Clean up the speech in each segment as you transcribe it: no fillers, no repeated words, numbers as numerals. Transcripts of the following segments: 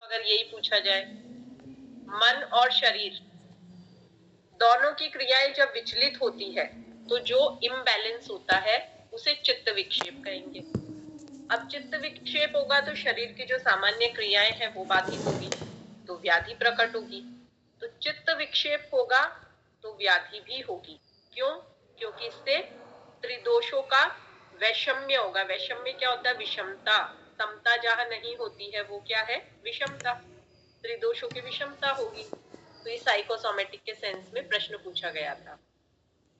अगर यही पूछा जाए, मन और शरीर दोनों की क्रियाएं जब विचलित होती है तो जो इम्बैलेंस होता है उसे चित्त विक्षेप कहेंगे। अब चित्त विक्षेप होगा तो शरीर की जो सामान्य क्रियाएं हैं वो बाधित होगी, तो व्याधि प्रकट होगी। तो चित्त विक्षेप होगा तो व्याधि भी होगी। क्यों? क्योंकि इससे त्रिदोषों का वैषम्य होगा। वैषम्य क्या होता है? विषमता। समता जहां नहीं होती है वो क्या है? विषमता। त्रिदोषों की विषमता होगी। तो ये साइकोसोमेटिक के सेंस में प्रश्न पूछा गया था।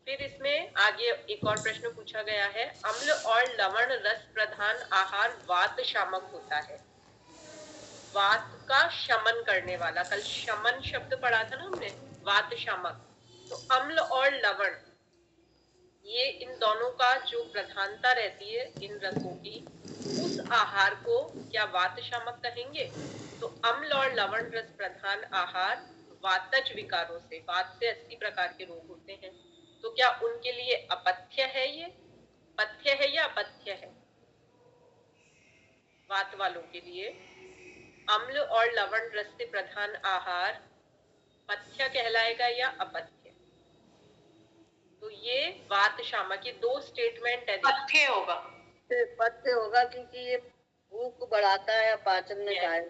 फिर इसमें आगे एक और प्रश्न पूछा गया है, अम्ल और लवण रस प्रधान आहार वात शामक होता है। वात का शमन करने वाला, कल शमन शब्द पढ़ा था ना हमने, वात शामक। तो अम्ल और लवण, ये इन दोनों का जो प्रधानता रहती है इन रसों की, उस आहार को क्या वात शामक कहेंगे? तो अम्ल और लवण रस प्रधान आहार वातज विकारों से, वात से 80 प्रकार के रोग होते हैं, तो क्या उनके लिए अपथ्य है? ये पथ्य है या अपथ्य है? वात वालों के लिए अम्ल और लवण रस से प्रधान आहार पथ्य कहलाएगा या अपथ्य? तो ये वात शामक, ये दो स्टेटमेंट है। पथ्य होगा, पथ्य होगा क्योंकि ये भूख बढ़ाता है, पाचन में सहायक।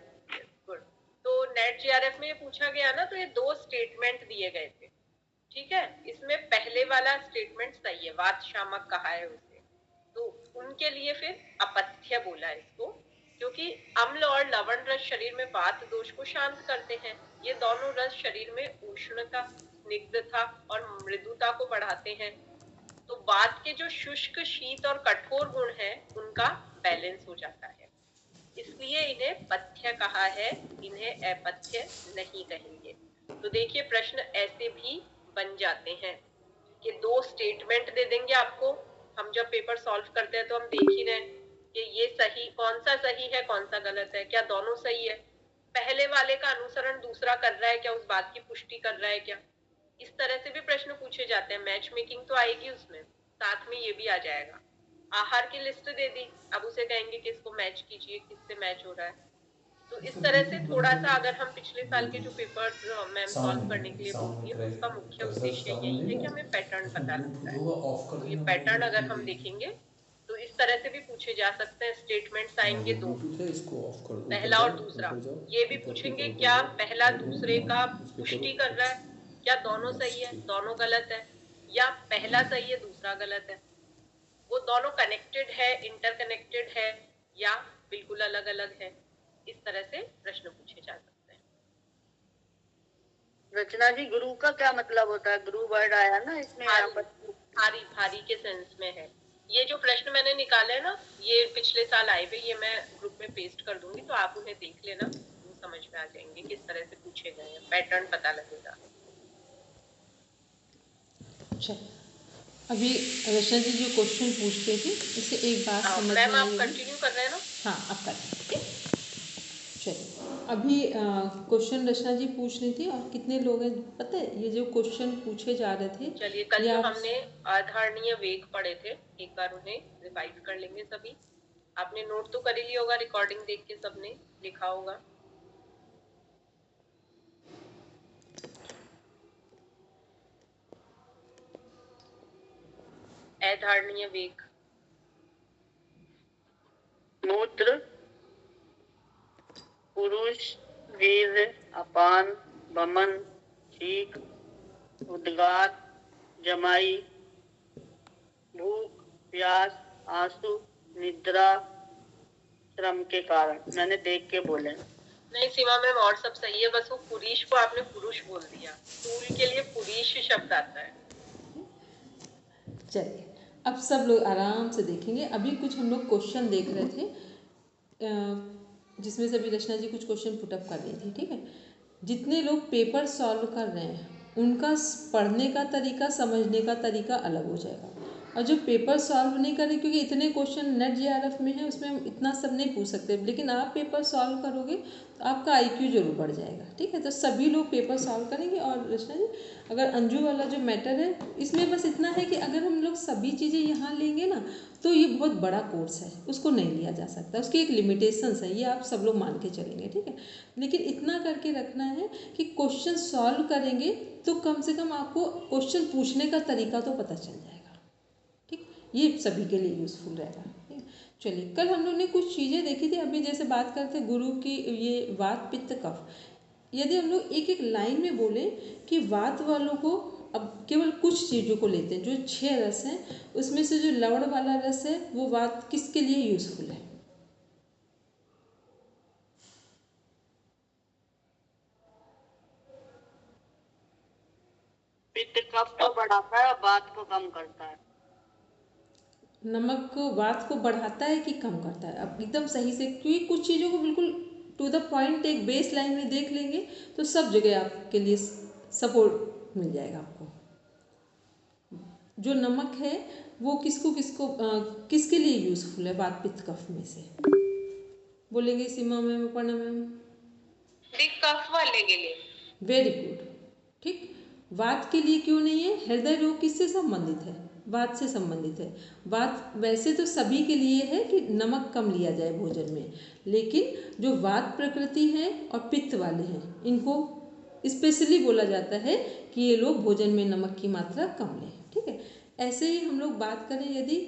गुड। तो नेट जीआरएफ में ये पूछा गया ना, तो ये दो स्टेटमेंट दिए गए थे। ठीक है, इसमें पहले वाला स्टेटमेंट सही है, वात शामक कहा है उसे, तो उनके लिए फिर अपथ्य बोला है इसको, क्योंकि अम्ल और लवण रस शरीर में वात दोष को शांत करते हैं। ये दोनों रस शरीर में उष्णता, स्निग्धता और मृदुता को बढ़ाते हैं। तो वात के जो शुष्क, शीत और कठोर गुण हैं उनका बैलेंस हो जाता है, इसलिए इन्हें पथ्य कहा है, इन्हें अपथ्य नहीं कहेंगे। तो देखिए प्रश्न ऐसे भी बन जाते हैं कि दो स्टेटमेंट दे देंगे आपको। हम जब पेपर सॉल्व करते हैं तो हम देख ही रहे हैं कि ये सही, कौन सा सही है कौन सा गलत है, क्या दोनों सही है, पहले वाले का अनुसरण दूसरा कर रहा है क्या, उस बात की पुष्टि कर रहा है क्या। इस तरह से भी प्रश्न पूछे जाते हैं। मैच मेकिंग तो आएगी उसमें, साथ में ये भी आ जाएगा। आहार की लिस्ट दे दी, अब उसे कहेंगे कि इसको मैच कीजिए, किससे मैच हो रहा है। तो इस तरह से थोड़ा सा, अगर हम पिछले साल के जो पेपर मैम सॉल्व करने के लिए बोलती है, तो उसका मुख्य उद्देश्य यही है कि हमें पैटर्न पता लगता है। तो ये पैटर्न अगर हम देखेंगे तो इस तरह से भी पूछे जा सकते हैं। स्टेटमेंट्स आएंगे दो, पहला और दूसरा। ये भी पूछेंगे क्या पहला दूसरे का पुष्टि कर रहा है, क्या दोनों सही है दोनों गलत है, या पहला सही है दूसरा गलत है, वो दोनों कनेक्टेड है, इंटरकनेक्टेड है, या बिल्कुल अलग अलग है। इस तरह से प्रश्न पूछे जा सकते हैं। रचना जी, गुरु का क्या मतलब होता है? गुरु वर्ड आया ना इसमें, भारी, भारी के सेंस में है। ये जो प्रश्न मैंने निकाले है ना, ये पिछले साल आए हुए, ये मैं ग्रुप में पेस्ट कर दूंगी, तो आप उन्हें देख लेना, तो समझ में आ जाएंगे किस तरह से पूछे गए हैं, पैटर्न पता लगेगा। अच्छा, अभी रचना जी जो क्वेश्चन पूछते थे इससे एक बात समझ में आई। मैम आप कंटिन्यू कर रहे हैं ना? हाँ, आप कर रहे हैं। चलिए, अभी क्वेश्चन रचना जी पूछ रही थी और कितने लोग हैं पता है? ये जो क्वेश्चन पूछे जा रहे थे, चलिए कल जो हमने आधारणीय वेग पढ़े थे, एक बार उन्हें रिवाइज कर लेंगे सभी। आपने नोट तो कर ही लिया होगा, रिकॉर्डिंग देख के सबने लिखा होगा। अधारणीय वेग, मूत्र, पुरुष, वीर, अपान, वमन, छींक, उद्गार, जमाई, भूख, प्यास, आंसू, निद्रा, श्रम के कारण। मैंने देख के बोले। नहीं सीमा मैम, और सब सही है, बस वो पुरुष को आपने पुरुष बोल दिया, टूल के लिए पुरुष शब्द आता है। चलिए, अब सब लोग आराम से देखेंगे। अभी कुछ हम लोग क्वेश्चन देख रहे थे, जिसमें से अभी रचना जी कुछ क्वेश्चन पुटअप कर रही थी। ठीक है, जितने लोग पेपर सॉल्व कर रहे हैं उनका पढ़ने का तरीका, समझने का तरीका अलग हो जाएगा। और जो पेपर सॉल्व नहीं करें, क्योंकि इतने क्वेश्चन नेट जेआरएफ में है, उसमें हम इतना सब नहीं पूछ सकते, लेकिन आप पेपर सॉल्व करोगे तो आपका आईक्यू जरूर बढ़ जाएगा। ठीक है, तो सभी लोग पेपर सॉल्व करेंगे। और रचना जी, अगर अंजू वाला जो मैटर है, इसमें बस इतना है कि अगर हम लोग सभी चीज़ें यहाँ लेंगे ना, तो ये बहुत बड़ा कोर्स है, उसको नहीं लिया जा सकता, उसकी एक लिमिटेशंस है, ये आप सब लोग मान के चलेंगे। ठीक है, लेकिन इतना करके रखना है कि क्वेश्चन सॉल्व करेंगे तो कम से कम आपको क्वेश्चन पूछने का तरीका तो पता चल जाएगा। ठीक, ये सभी के लिए यूज़फुल रहेगा। ठीक, चलिए, कल हम लोग ने कुछ चीज़ें देखी थी। अभी जैसे बात करते गुरु की, ये वात पित्त कफ, यदि हम लोग एक एक लाइन में बोले कि वात वालों को, अब केवल कुछ चीज़ों को लेते हैं, जो 6 रस हैं, उसमें से जो लवण वाला रस है वो वात किसके लिए यूज़फुल है? पित्त कफ को बढ़ाता है, वात को कम करता है। नमक को वात को बढ़ाता है कि कम करता है? अब एकदम सही से, क्योंकि कुछ चीज़ों को बिल्कुल टू द पॉइंट एक बेस लाइन में देख लेंगे तो सब जगह आपके लिए सपोर्ट मिल जाएगा आपको। जो नमक है वो किसको किसको किसके लिए यूज़फुल है वात पित्त कफ में से? बोलेंगे सीमा मैम, अपर्णा मैम? कफ वाले के लिए। Very good. ठीक, वात के लिए क्यों नहीं है? हृदय रोग किससे संबंधित है? वात से संबंधित है। वात वैसे तो सभी के लिए है कि नमक कम लिया जाए भोजन में, लेकिन जो वात प्रकृति है और पित्त वाले हैं, इनको स्पेशली बोला जाता है कि ये लोग भोजन में नमक की मात्रा कम लें। ठीक है, ऐसे ही हम लोग बात करें, यदि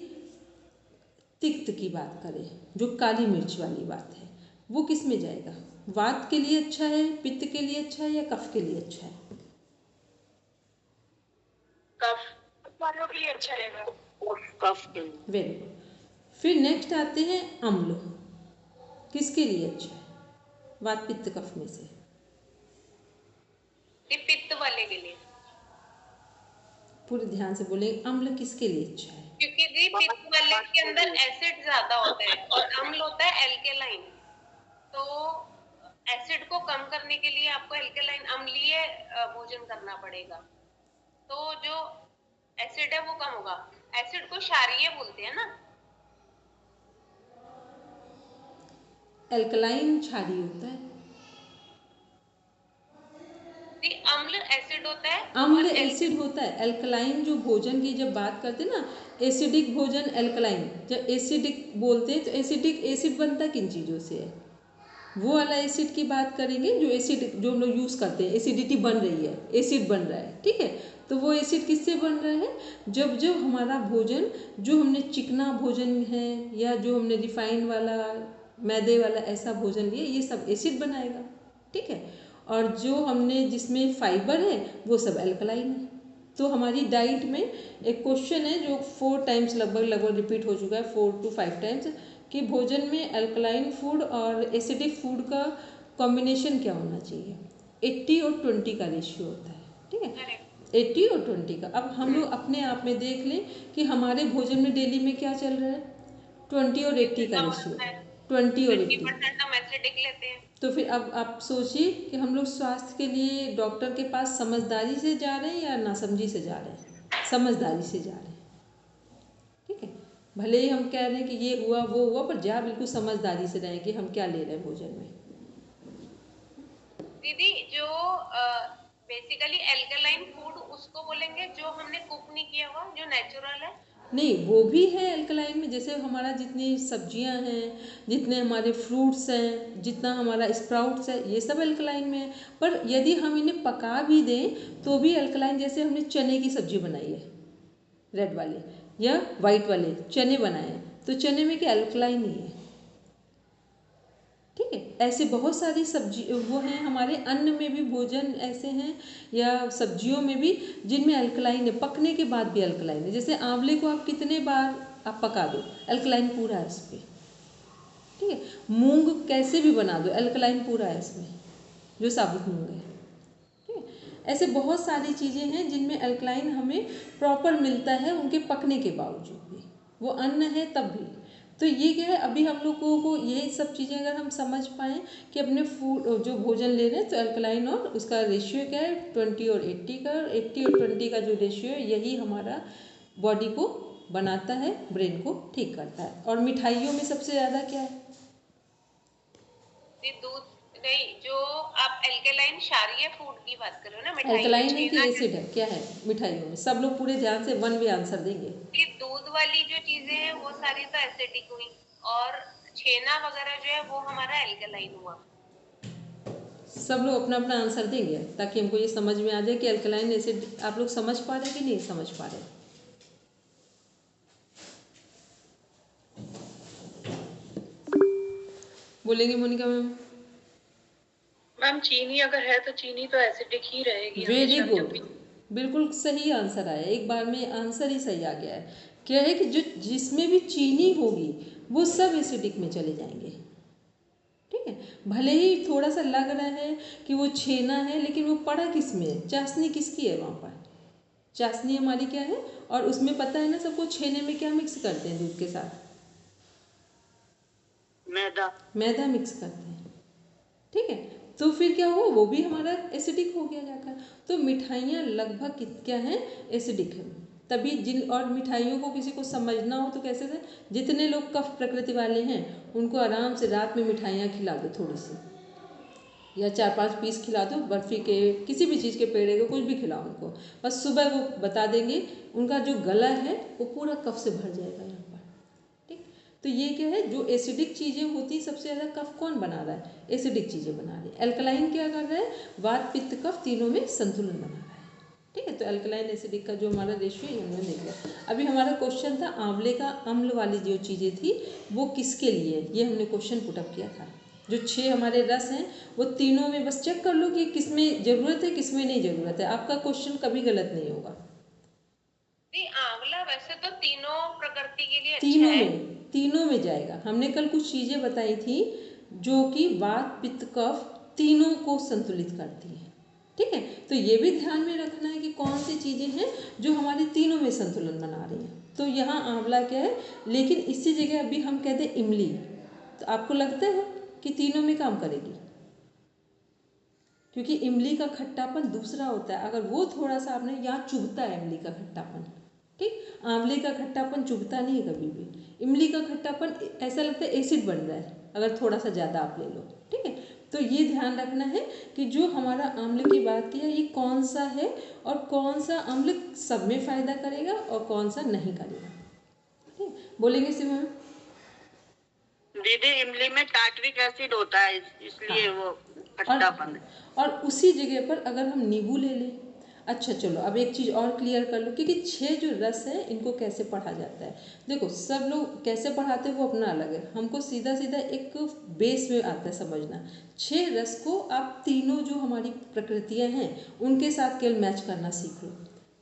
तिक्त की बात करें, जो काली मिर्च वाली बात है, वो किस में जाएगा? वात के लिए अच्छा है, पित्त के लिए अच्छा है, या कफ के लिए अच्छा है? कफ वालों के लिए अच्छा रहेगा। कफ के लिए। Very good. फिर नेक्स्ट आते हैं अम्ल, किसके लिए अच्छा है वात पित्त कफ में से? पित्त वाले के लिए। पूरे ध्यान से बोले, अम्ल किसके लिए अच्छा है? क्योंकि जी पित्त वाले के अंदर एसिड ज्यादा होता है और अम्ल होता है एल्केलाइन, तो एसिड को कम करने के लिए आपको एल्केलाइन अम्लीय भोजन करना पड़ेगा, तो जो एसिड है वो कम होगा। एसिड को क्षारीय बोलते हैं ना। एल्कलाइन क्षारीय होता है, अम्ल एसिड होता है। अम्ल एसिड होता है। एल्कलाइन जो भोजन की जब बात करते हैं ना, एसिडिक भोजन एल्कलाइन, जब एसिडिक बोलते हैं तो एसिडिक एसिड बनता किन चीज़ों से है? वो वाला एसिड की बात करेंगे जो एसिड जो हम लोग यूज़ करते हैं, एसिडिटी बन रही है, एसिड बन रहा है। ठीक है, तो वो एसिड किससे बन रहा है? जब जब हमारा भोजन, जो हमने चिकना भोजन है या जो हमने रिफाइंड वाला, मैदे वाला ऐसा भोजन लिया, ये सब एसिड बनाएगा। ठीक है, और जो हमने जिसमें फाइबर है वो सब एल्कलाइन है। तो हमारी डाइट में एक क्वेश्चन है जो 4 टाइम्स लगभग रिपीट हो चुका है, 4 to 5 टाइम्स, कि भोजन में अल्कलाइन फूड और एसिडिक फूड का कॉम्बिनेशन क्या होना चाहिए? 80 और 20 का रेशियो होता है। ठीक है, 80 और 20 का। अब हम लोग अपने आप में देख लें कि हमारे भोजन में डेली में क्या चल रहा है? 20 और 80 का रेशियो, 20 और 80। 50% हम एसिडिक लेते हैं। तो फिर अब आप सोचिए कि हम लोग स्वास्थ्य के लिए डॉक्टर के पास समझदारी से जा रहे हैं या नासमझी से जा रहे हैं? समझदारी से जा रहे हैं। ठीक है, भले ही हम कह रहे हैं कि ये हुआ वो हुआ, पर जा बिल्कुल समझदारी से रहें कि हम क्या ले रहे हैं भोजन में। दीदी, जो बेसिकली एल्कलाइन फूड उसको बोलेंगे जो हमने कुक नहीं किया हुआ, जो नेचुरल है। नहीं, वो भी है अल्कलाइन में, जैसे हमारा जितनी सब्जियां हैं, जितने हमारे फ्रूट्स हैं, जितना हमारा स्प्राउट्स है, ये सब अल्कलाइन में है। पर यदि हम इन्हें पका भी दें तो भी अल्कलाइन, जैसे हमने चने की सब्जी बनाई है, रेड वाले या वाइट वाले चने बनाए हैं, तो चने में क्या अल्कलाइन ही है। ठीक है, ऐसे बहुत सारी सब्जी वो हैं, हमारे अन्न में भी भोजन ऐसे हैं या सब्जियों में भी जिनमें अल्कलाइन है, पकने के बाद भी अल्कलाइन है। जैसे आंवले को आप कितने बार आप पका दो, अल्कलाइन पूरा है उस पर। ठीक है, मूंग कैसे भी बना दो, अल्कलाइन पूरा है इसमें, जो साबुत मूंग है। ठीक है, ऐसे बहुत सारी चीज़ें हैं जिनमें अल्कलाइन हमें प्रॉपर मिलता है उनके पकने के बावजूद भी, वो अन्न है तब भी। तो ये क्या है, अभी हम लोगों को ये सब चीज़ें अगर हम समझ पाएँ कि अपने फूड जो भोजन ले रहे हैं, तो अल्कलाइन और उसका रेशियो क्या है, 20 और 80 का। 80 और 20 का जो रेशियो है, यही हमारा बॉडी को बनाता है, ब्रेन को ठीक करता है। और मिठाइयों में सबसे ज़्यादा क्या है? दूध नहीं, जो आप एल्केलाइन क्षारीय फूड की बात कर रहे हो ना, मिठाई में एल्कलाइन है कि छेना एसिड है, क्या है मिठाइयों में? सब लोग पूरे ध्यान से वन वे आंसर देंगे। ये दूध वाली जो चीजें हैं वो सारी तो एसिडिक हुई, और छेना वगैरह जो है वो हमारा एल्केलाइन हुआ। सब लोग अपना अपना आंसर देंगे ताकि हमको ये समझ में आ जाए कि अल्कलाइन एसिड आप लोग समझ पा रहे कि नहीं समझ पा रहे। बोलेंगे मोनिका मैम? मैम चीनी अगर है तो चीनी तो एसिडिक ही रहेगी वेरी हमेशा जब गुड, भी। बिल्कुल सही आंसर आया, एक बार में आंसर ही सही आ गया है। क्या है कि जो जिसमें भी चीनी होगी वो सब एसिडिक में चले जाएंगे। ठीक है, भले ही थोड़ा सा लग रहा है कि वो छेना है, लेकिन वो पड़ा किस में है? चाशनी किसकी है वहाँ पर? चाशनी हमारी क्या है? और उसमें पता है ना सबको, छेने में क्या मिक्स करते हैं दूध के साथ? मैदा। मैदा मिक्स करते हैं। ठीक है, तो फिर क्या हुआ? वो भी हमारा एसिडिक हो गया जाकर। तो मिठाइयाँ लगभग क्या हैं? एसिडिक है। तभी जिन और मिठाइयों को किसी को समझना हो तो कैसे से, जितने लोग कफ प्रकृति वाले हैं उनको आराम से रात में मिठाइयाँ खिला दो थोड़ी सी, या 4-5 पीस खिला दो, बर्फ़ी के, किसी भी चीज़ के पेड़े के, कुछ भी खिलाओ उनको। बस सुबह वो बता देंगे, उनका जो गला है वो पूरा कफ से भर जाएगा यहाँ पर। ठीक, तो ये क्या है? जो एसिडिक चीज़ें होती, सबसे ज़्यादा कफ कौन बना रहा है? एसिडिक चीज़ें बना रही है। अल्कलाइन क्या कर रहा है? वात पित्त कफ तीनों में संतुलन बना रहा है। ठीक है, तो अल्कलाइन एसिडिक का जो हमारा रेशियो है हमने देख लिया। अभी हमारा क्वेश्चन था आंवले का अम्ल वाली जो चीज़ें थी वो किसके लिए, ये हमने क्वेश्चन पुटअप किया था। जो 6 हमारे रस हैं वो तीनों में बस चेक कर लो कि किसमें ज़रूरत है किसमें नहीं ज़रूरत है, आपका क्वेश्चन कभी गलत नहीं होगा। नहीं, आंवला वैसे तो तीनों प्रकृति के लिए तीनों अच्छा है। में, तीनों में जाएगा। हमने कल कुछ चीज़ें बताई थी जो कि वात पित्त कफ तीनों को संतुलित करती है। ठीक है, तो ये भी ध्यान में रखना है कि कौन सी चीज़ें हैं जो हमारे तीनों में संतुलन बना रही हैं। तो यहाँ आंवला क्या है, लेकिन इसी जगह अभी हम कहते हैं इमली, तो आपको लगता है कि तीनों में काम करेगी? क्योंकि इमली का खट्टापन दूसरा होता है, अगर वो थोड़ा सा आपने, यहाँ चुभता है इमली का खट्टापन। ठीक, आंवले का खट्टापन चुभता नहीं है कभी भी। इमली का खट्टापन ऐसा लगता है एसिड बन रहा है अगर थोड़ा सा ज़्यादा आप ले लो। ठीक है, तो ये ध्यान रखना है कि जो हमारा आंवले की बात की है ये कौन सा है, और कौन सा आंवले सब में फ़ायदा करेगा और कौन सा नहीं करेगा। ठीक, बोलेंगे सिमा? दीदी इमली में टार्टरिक एसिड होता है इसलिए हाँ, वो खट्टापन है। और उसी जगह पर अगर हम नींबू ले लें। अच्छा चलो, अब एक चीज़ और क्लियर कर लो, क्योंकि 6 जो रस हैं इनको कैसे पढ़ा जाता है। देखो सब लोग कैसे पढ़ाते हैं वो अपना अलग है, हमको सीधा सीधा एक बेस में आता है समझना। 6 रस को आप तीनों जो हमारी प्रकृतियां हैं उनके साथ केवल मैच करना सीख लो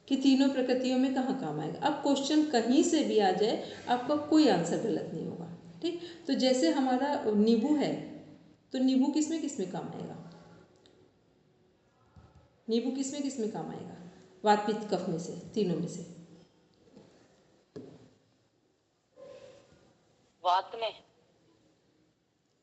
कि तीनों प्रकृतियों में कहाँ काम आएगा। अब क्वेश्चन कहीं से भी आ जाए आपका कोई आंसर गलत नहीं होगा। ठीक, तो जैसे हमारा नींबू है, तो नींबू किस में काम आएगा? नींबू किस में काम आएगा? वात पित्त कफ में से, तीनों में से। वात में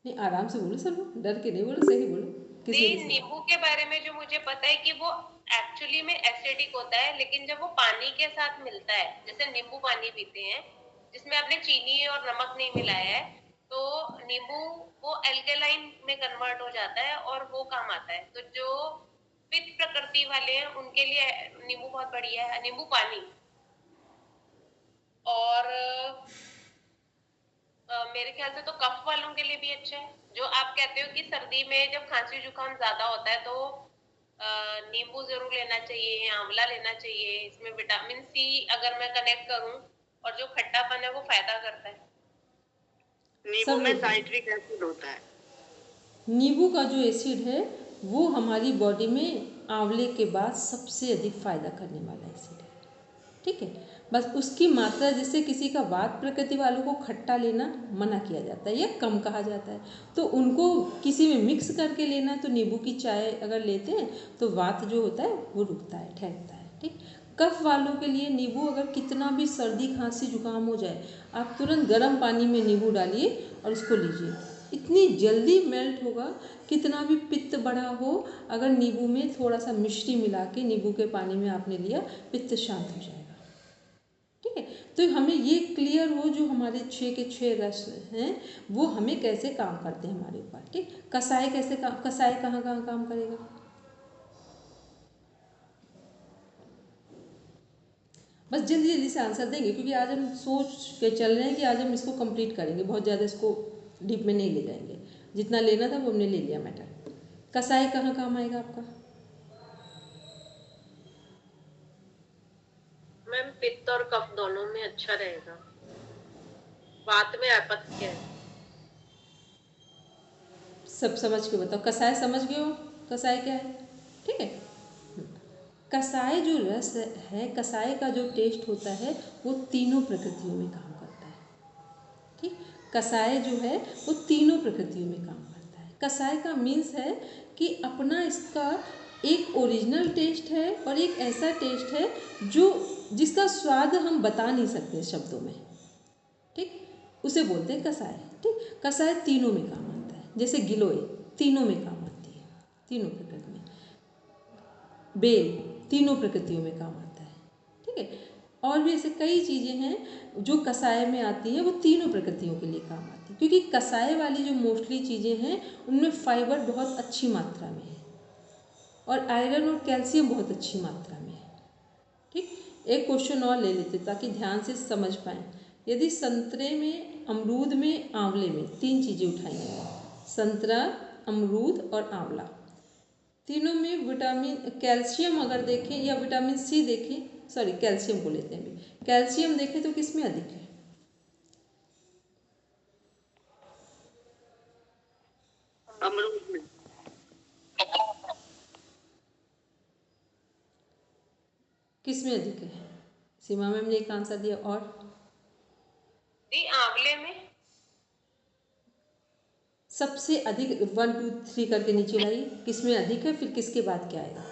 नहीं, आराम से बोलो सब लोग, डर के नहीं बोलो, सही बोलो। किसमें? नींबू के बारे में जो मुझे पता है कि वो एक्चुअली में एसिडिक होता है, लेकिन जब वो पानी के साथ मिलता है, जैसे नींबू पानी पीते हैं जिसमें आपने चीनी और नमक नहीं मिलाया है, तो नींबू वो एल्केलाइन में कन्वर्ट हो जाता है और वो काम आता है। तो जो पित्त प्रकृति वाले हैं उनके लिए नींबू बहुत बढ़िया है, नींबू पानी। और मेरे ख्याल से तो कफ वालों के लिए भी अच्छा है। जो आप कहते हो कि सर्दी में जब खांसी जुकाम ज्यादा होता है तो नींबू जरूर लेना चाहिए, आंवला लेना चाहिए, इसमें विटामिन सी अगर मैं कनेक्ट करूं, और जो खट्टापन है वो फायदा करता है। नींबू में साइट्रिक एसिड होता है। नींबू का जो एसिड है वो हमारी बॉडी में आंवले के बाद सबसे अधिक फायदा करने वाला एसिड है। ठीक है, बस उसकी मात्रा, जैसे किसी का वात प्रकृति वालों को खट्टा लेना मना किया जाता है या कम कहा जाता है, तो उनको किसी में मिक्स करके लेना, तो नींबू की चाय अगर लेते हैं तो वात जो होता है वो रुकता है, ठहरता है। ठीक, कफ वालों के लिए नींबू, अगर कितना भी सर्दी खांसी जुकाम हो जाए आप तुरंत गर्म पानी में नींबू डालिए और उसको लीजिए, इतनी जल्दी मेल्ट होगा। कितना भी पित्त बढ़ा हो, अगर नींबू में थोड़ा सा मिश्री मिला के नींबू के पानी में आपने लिया, पित्त शांत हो जाएगा। ठीक है, तो हमें ये क्लियर हो जो हमारे 6 के 6 रस हैं वो हमें कैसे काम करते हैं हमारे ऊपर। ठीक, कसाय कैसे काम, कसाय कहाँ कहाँ काम करेगा। बस जल्दी जल्दी से आंसर देंगे क्योंकि आज हम सोच के चल रहे हैं कि आज हम इसको कंप्लीट करेंगे, बहुत ज़्यादा इसको डीप में नहीं ले जाएंगे, जितना लेना था वो हमने ले लिया मैटर। कसाय कहाँ काम आएगा आपका। मैम पित्त और कफ दोनों में अच्छा रहेगा। बात में अपत्य है। सब समझ के बताओ, कसाय समझ गए हो कसाय क्या है। ठीक है, कसाय जो रस है, कसाय का जो टेस्ट होता है वो तीनों प्रकृतियों में काम करता है। ठीक, कसाय जो है वो तीनों प्रकृतियों में काम करता है। कसाय का मीन्स है कि अपना इसका एक ओरिजिनल टेस्ट है और एक ऐसा टेस्ट है जो जिसका स्वाद हम बता नहीं सकते शब्दों में। ठीक, उसे बोलते हैं कसाय। ठीक, कसाय तीनों में काम आता है, जैसे गिलोय तीनों में काम आती है, तीनों प्रकृति में। बेल तीनों प्रकृतियों में काम आता है। ठीक है, और भी ऐसे कई चीज़ें हैं जो कसाय में आती हैं, वो तीनों प्रकृतियों के लिए काम आती है, क्योंकि कसाय वाली जो मोस्टली चीज़ें हैं उनमें फाइबर बहुत अच्छी मात्रा में है और आयरन और कैल्शियम बहुत अच्छी मात्रा में है। ठीक, एक क्वेश्चन और ले लेते ताकि ध्यान से समझ पाएँ। यदि संतरे में, अमरूद में, आंवले में, तीन चीज़ें उठाएंगे, संतरा, अमरूद और आंवला, तीनों में विटामिन कैल्शियम अगर देखें या विटामिन सी देखें, सॉरी कैल्शियम को लेते हैं अभी, कैल्शियम देखें तो किस में अधिक है। अमरूद में। किस में अधिक है। सीमा मैम ने एक आंसर दिया, और दी आंवले में। सबसे अधिक 1 2 3 करके नीचे लाइए, किस में अधिक है, फिर किसके बाद क्या आएगा।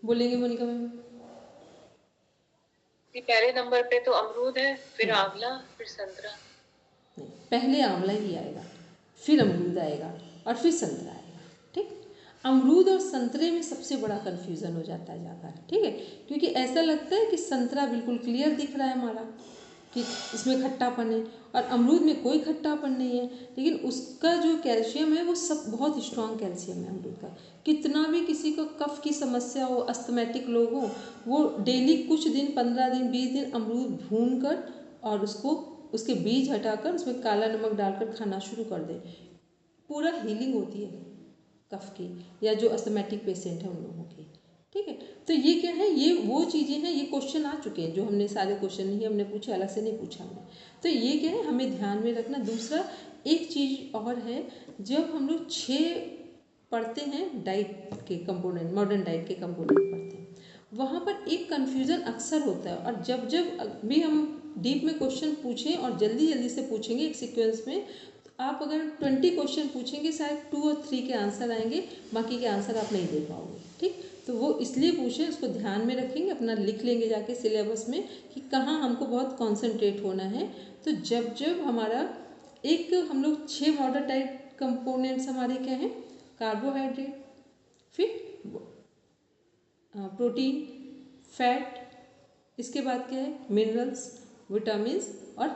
बोलेंगे मोनिका मैम। पहले नंबर पे तो अमरूद है, फिर आंवला, फिर संतरा। नहीं, पहले आंवला ही आएगा, फिर अमरूद आएगा और फिर संतरा आएगा। ठीक, अमरूद और संतरे में सबसे बड़ा कन्फ्यूज़न हो जाता है जाकर। ठीक है, क्योंकि ऐसा लगता है कि संतरा बिल्कुल क्लियर दिख रहा है हमारा कि इसमें खट्टापन है और अमरूद में कोई खट्टापन नहीं है, लेकिन उसका जो कैल्शियम है वो सब बहुत स्ट्रॉन्ग कैल्शियम है अमरूद का। कितना भी किसी को कफ की समस्या हो, अस्थमैटिक लोग हों, वो डेली कुछ दिन 15 दिन 20 दिन अमरूद भून कर और उसको उसके बीज हटाकर उसमें काला नमक डालकर खाना शुरू कर दें, पूरा हीलिंग होती है कफ की, या जो अस्थमैटिक पेशेंट है उन लोगों की। ठीक है, तो ये क्या है, ये वो चीज़ें हैं, ये क्वेश्चन आ चुके हैं जो हमने सारे क्वेश्चन नहीं हमने पूछे, अलग से नहीं पूछा हमने। तो ये क्या है, हमें ध्यान में रखना। दूसरा एक चीज़ और है, जब हम लोग 6 पढ़ते हैं डाइट के कंपोनेंट, मॉडर्न डाइट के कंपोनेंट पढ़ते हैं, वहाँ पर एक कन्फ्यूज़न अक्सर होता है। और जब जब भी हम डीप में क्वेश्चन पूछें और जल्दी जल्दी से पूछेंगे एक सीक्वेंस में, तो आप अगर 20 क्वेश्चन पूछेंगे शायद 2 और 3 के आंसर आएंगे, बाकी के आंसर आप नहीं दे पाओगे। ठीक, तो वो इसलिए पूछें, उसको ध्यान में रखेंगे, अपना लिख लेंगे जाके सिलेबस में कि कहाँ हमको बहुत कॉन्सेंट्रेट होना है। तो जब जब हमारा एक हम लोग 6 मॉडर्न डाइट कंपोनेंट्स हमारे क्या हैं, कार्बोहाइड्रेट, फिर प्रोटीन, फैट, इसके बाद क्या है मिनरल्स, विटामिन्स और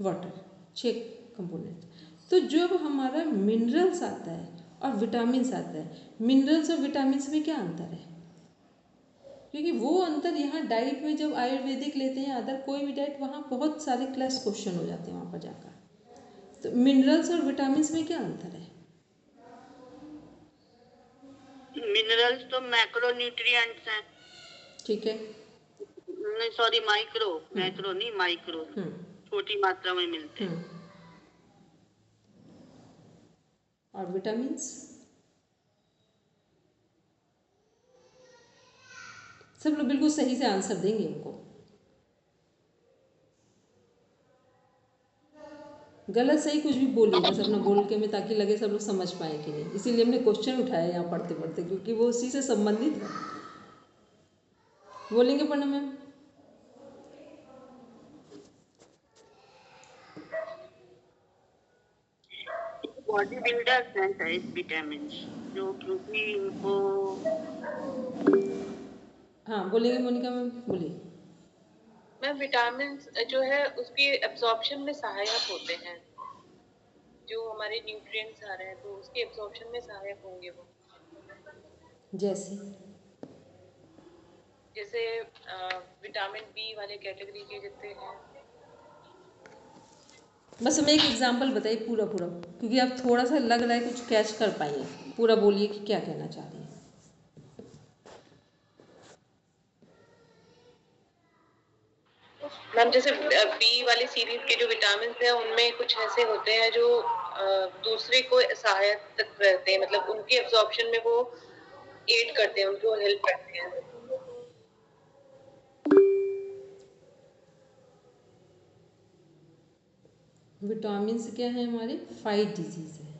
वाटर, 6 कंपोनेंट। तो जब हमारा मिनरल्स आता है और विटामिन्स आता है, मिनरल्स और विटामिन्स में क्या अंतर है, क्योंकि वो अंतर यहाँ डाइट में जब आयुर्वेदिक लेते हैं अदर कोई भी डाइट, वहाँ बहुत सारे क्लास क्वेश्चन हो जाते हैं वहाँ पर जाकर। तो मिनरल्स और विटामिन्स में क्या अंतर है। मिनरल्स तो मैक्रोन्यूट्रिएंट्स हैं। ठीक है, नहीं सॉरी, मैक्रो नहीं, माइक्रो छोटी मात्रा में मिलते हैं। और विटामिन्स सब लोग बिल्कुल सही से आंसर देंगे हमको, गलत सही कुछ भी बोलिए, बस अपना बोल के में, ताकि लगे सब लोग समझ पाए कि नहीं। इसीलिए हमने क्वेश्चन उठाया यहाँ पढ़ते पढ़ते, क्योंकि वो उसी से संबंधित है। बोलेंगे पढ़ना मैम। बॉडी बिल्डर्स हैं विटामिन। जो क्योंकि उनको हाँ बोलेंगे मोनिका मैम, बोलिए। मैम विटामिन जो है उसकी एब्जॉर्प्शन में सहायक होते हैं, जो हमारे न्यूट्रिएंट्स आ रहे हैं तो उसके एब्जॉर्प्शन में सहायक होंगे वो। जैसे जैसे विटामिन बी वाले कैटेगरी के जितने हैं। बस हमें एक एग्जांपल बताइए पूरा पूरा, क्योंकि आप थोड़ा सा लग रहा है कुछ कैच कर पाइए, पूरा बोलिए कि क्या कहना चाह रही हैं। मैम जैसे बी वाली सीरीज के जो विटामिन हैं उनमें कुछ ऐसे होते हैं जो दूसरे को सहायक रहते हैं, मतलब उनके एब्जॉर्प्शन में वो एड करते हैं, उनको हेल्प करते हैं। विटामिन क्या है, हमारे फाइट डिजीज़ है।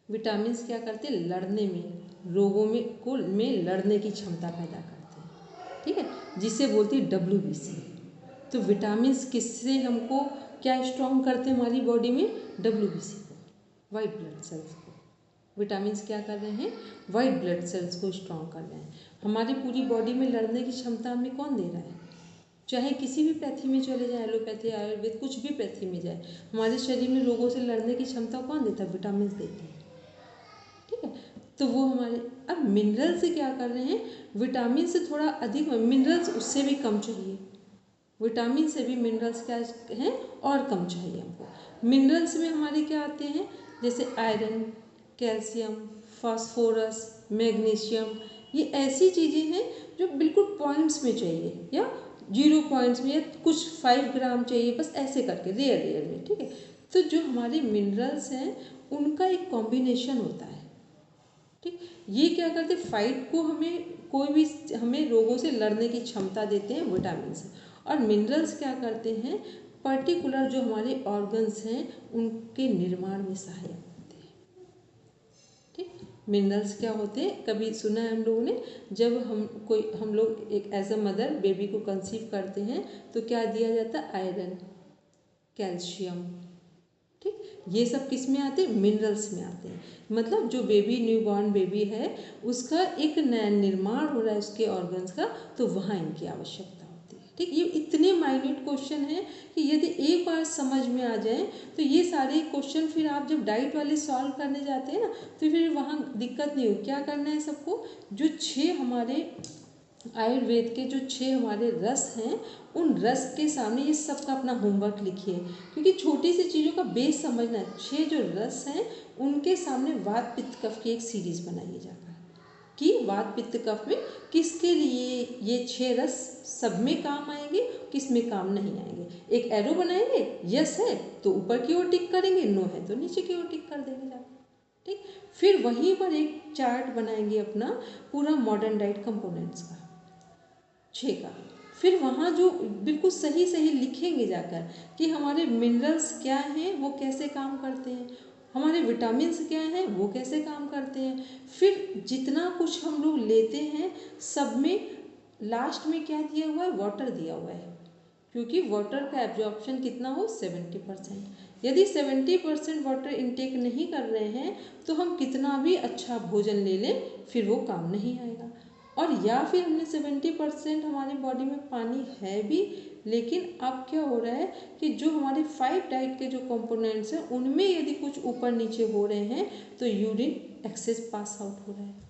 विटामिन क्या करते हैं, लड़ने में, रोगों में लड़ने की क्षमता पैदा करते हैं, ठीक है, जिसे बोलती है WBC। तो विटामिन किससे हमको क्या स्ट्रॉन्ग करते हैं हमारी बॉडी में, WBC को, वाइट ब्लड सेल्स को। विटामिन क्या कर रहे हैं, वाइट ब्लड सेल्स को स्ट्रॉन्ग कर रहे हैं। हमारी पूरी बॉडी में लड़ने की क्षमता हमें कौन दे रहा है, चाहे किसी भी पैथी में चले जाए, एलोपैथी आयुर्वेद कुछ भी पैथी में जाए, हमारे शरीर में रोगों से लड़ने की क्षमता कौन देता है, विटामिन देते हैं, ठीक है। तो वो हमारे, अब मिनरल से क्या कर रहे हैं, विटामिन से थोड़ा अधिक, मिनरल्स उससे भी कम चाहिए, विटामिन से भी मिनरल्स क्या हैं और कम चाहिए हमको। मिनरल्स में हमारे क्या आते हैं, जैसे आयरन, कैल्शियम, फास्फोरस, मैग्नीशियम, ये ऐसी चीज़ें हैं जो बिल्कुल पॉइंट्स में चाहिए, या 0 पॉइंट्स में, या कुछ 5 ग्राम चाहिए, बस ऐसे करके रेयर में, ठीक है। तो जो हमारे मिनरल्स हैं उनका एक कॉम्बिनेशन होता है, ठीक। ये क्या करते, फाइट को हमें, कोई भी हमें रोगों से लड़ने की क्षमता देते हैं विटामिन से। और मिनरल्स क्या करते हैं, पर्टिकुलर जो हमारे ऑर्गन्स हैं उनके निर्माण में सहायक होते हैं, ठीक। मिनरल्स क्या होते हैं, कभी सुना है हम लोगों ने, जब हम लोग एक एज अ मदर बेबी को कंसीव करते हैं तो क्या दिया जाता है, आयरन, कैल्शियम, ठीक। ये सब किस में आते हैं, मिनरल्स में आते हैं। मतलब जो बेबी, न्यूबॉर्न बेबी है, उसका एक नया निर्माण हो रहा है उसके ऑर्गन्स का, तो वहाँ इनकी आवश्यकता होती है, ठीक। ये इतने माइन्यूट क्वेश्चन हैं कि यदि एक बार समझ में आ जाए तो ये सारे क्वेश्चन फिर आप जब डाइट वाले सॉल्व करने जाते हैं ना, तो फिर वहाँ दिक्कत नहीं हो। क्या करना है सबको, जो 6 हमारे आयुर्वेद के जो 6 हमारे रस हैं, उन रस के सामने ये सबका अपना होमवर्क लिखिए, क्योंकि छोटी सी चीज़ों का बेस समझना है। 6 जो रस हैं उनके सामने वात पित्त कफ की एक सीरीज बनाइए जाकर, कि वात पित्त कफ में किसके लिए ये 6 रस सब में काम आएंगे, किस में काम नहीं आएंगे। एक एरो बनाएंगे, यस है तो ऊपर की ओर टिक करेंगे, नो है तो नीचे की ओर टिक कर देंगे जाकर, ठीक। फिर वहीं पर एक चार्ट बनाएंगे अपना पूरा मॉडर्न डाइट कंपोनेंट्स का, 6 का। फिर वहाँ जो बिल्कुल सही सही लिखेंगे जाकर कि हमारे मिनरल्स क्या हैं, वो कैसे काम करते हैं, हमारे विटामिन्स क्या हैं, वो कैसे काम करते हैं। फिर जितना कुछ हम लोग लेते हैं सब में लास्ट में क्या दिया हुआ है, वाटर दिया हुआ है, क्योंकि वाटर का एब्जॉर्प्शन कितना हो, 70%। यदि 70% वाटर इनटेक नहीं कर रहे हैं तो हम कितना भी अच्छा भोजन ले लें फिर वो काम नहीं आएगा। और या फिर हमने 70% हमारी बॉडी में पानी है भी, लेकिन अब क्या हो रहा है कि जो हमारे 5 डाइट के जो कंपोनेंट्स हैं उनमें यदि कुछ ऊपर नीचे हो रहे हैं तो यूरिन एक्सेस पास आउट हो रहा है।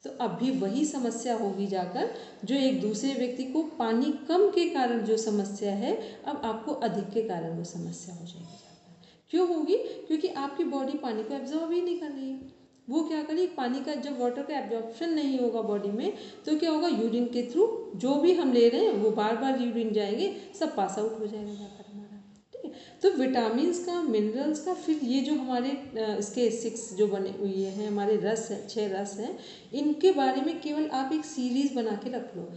तो अभी वही समस्या होगी जाकर, जो एक दूसरे व्यक्ति को पानी कम के कारण जो समस्या है, अब आपको अधिक के कारण वो समस्या हो जाएगी जाकर। क्यों होगी, क्योंकि आपकी बॉडी पानी को एब्जॉर्ब ही नहीं कर रही है। वो क्या करेगी, पानी का जब वाटर का एब्जॉर्प्शन नहीं होगा बॉडी में तो क्या होगा, यूरिन के थ्रू जो भी हम ले रहे हैं वो बार बार यूरिन जाएंगे, सब पास आउट हो जाएगा जाकर हमारा, ठीक है। तो विटामिन्स का, मिनरल्स का, फिर ये जो हमारे इसके 6 जो बने हुए हैं हमारे रस हैं, 6 रस हैं, इनके बारे में केवल आप एक सीरीज बना के रख लो।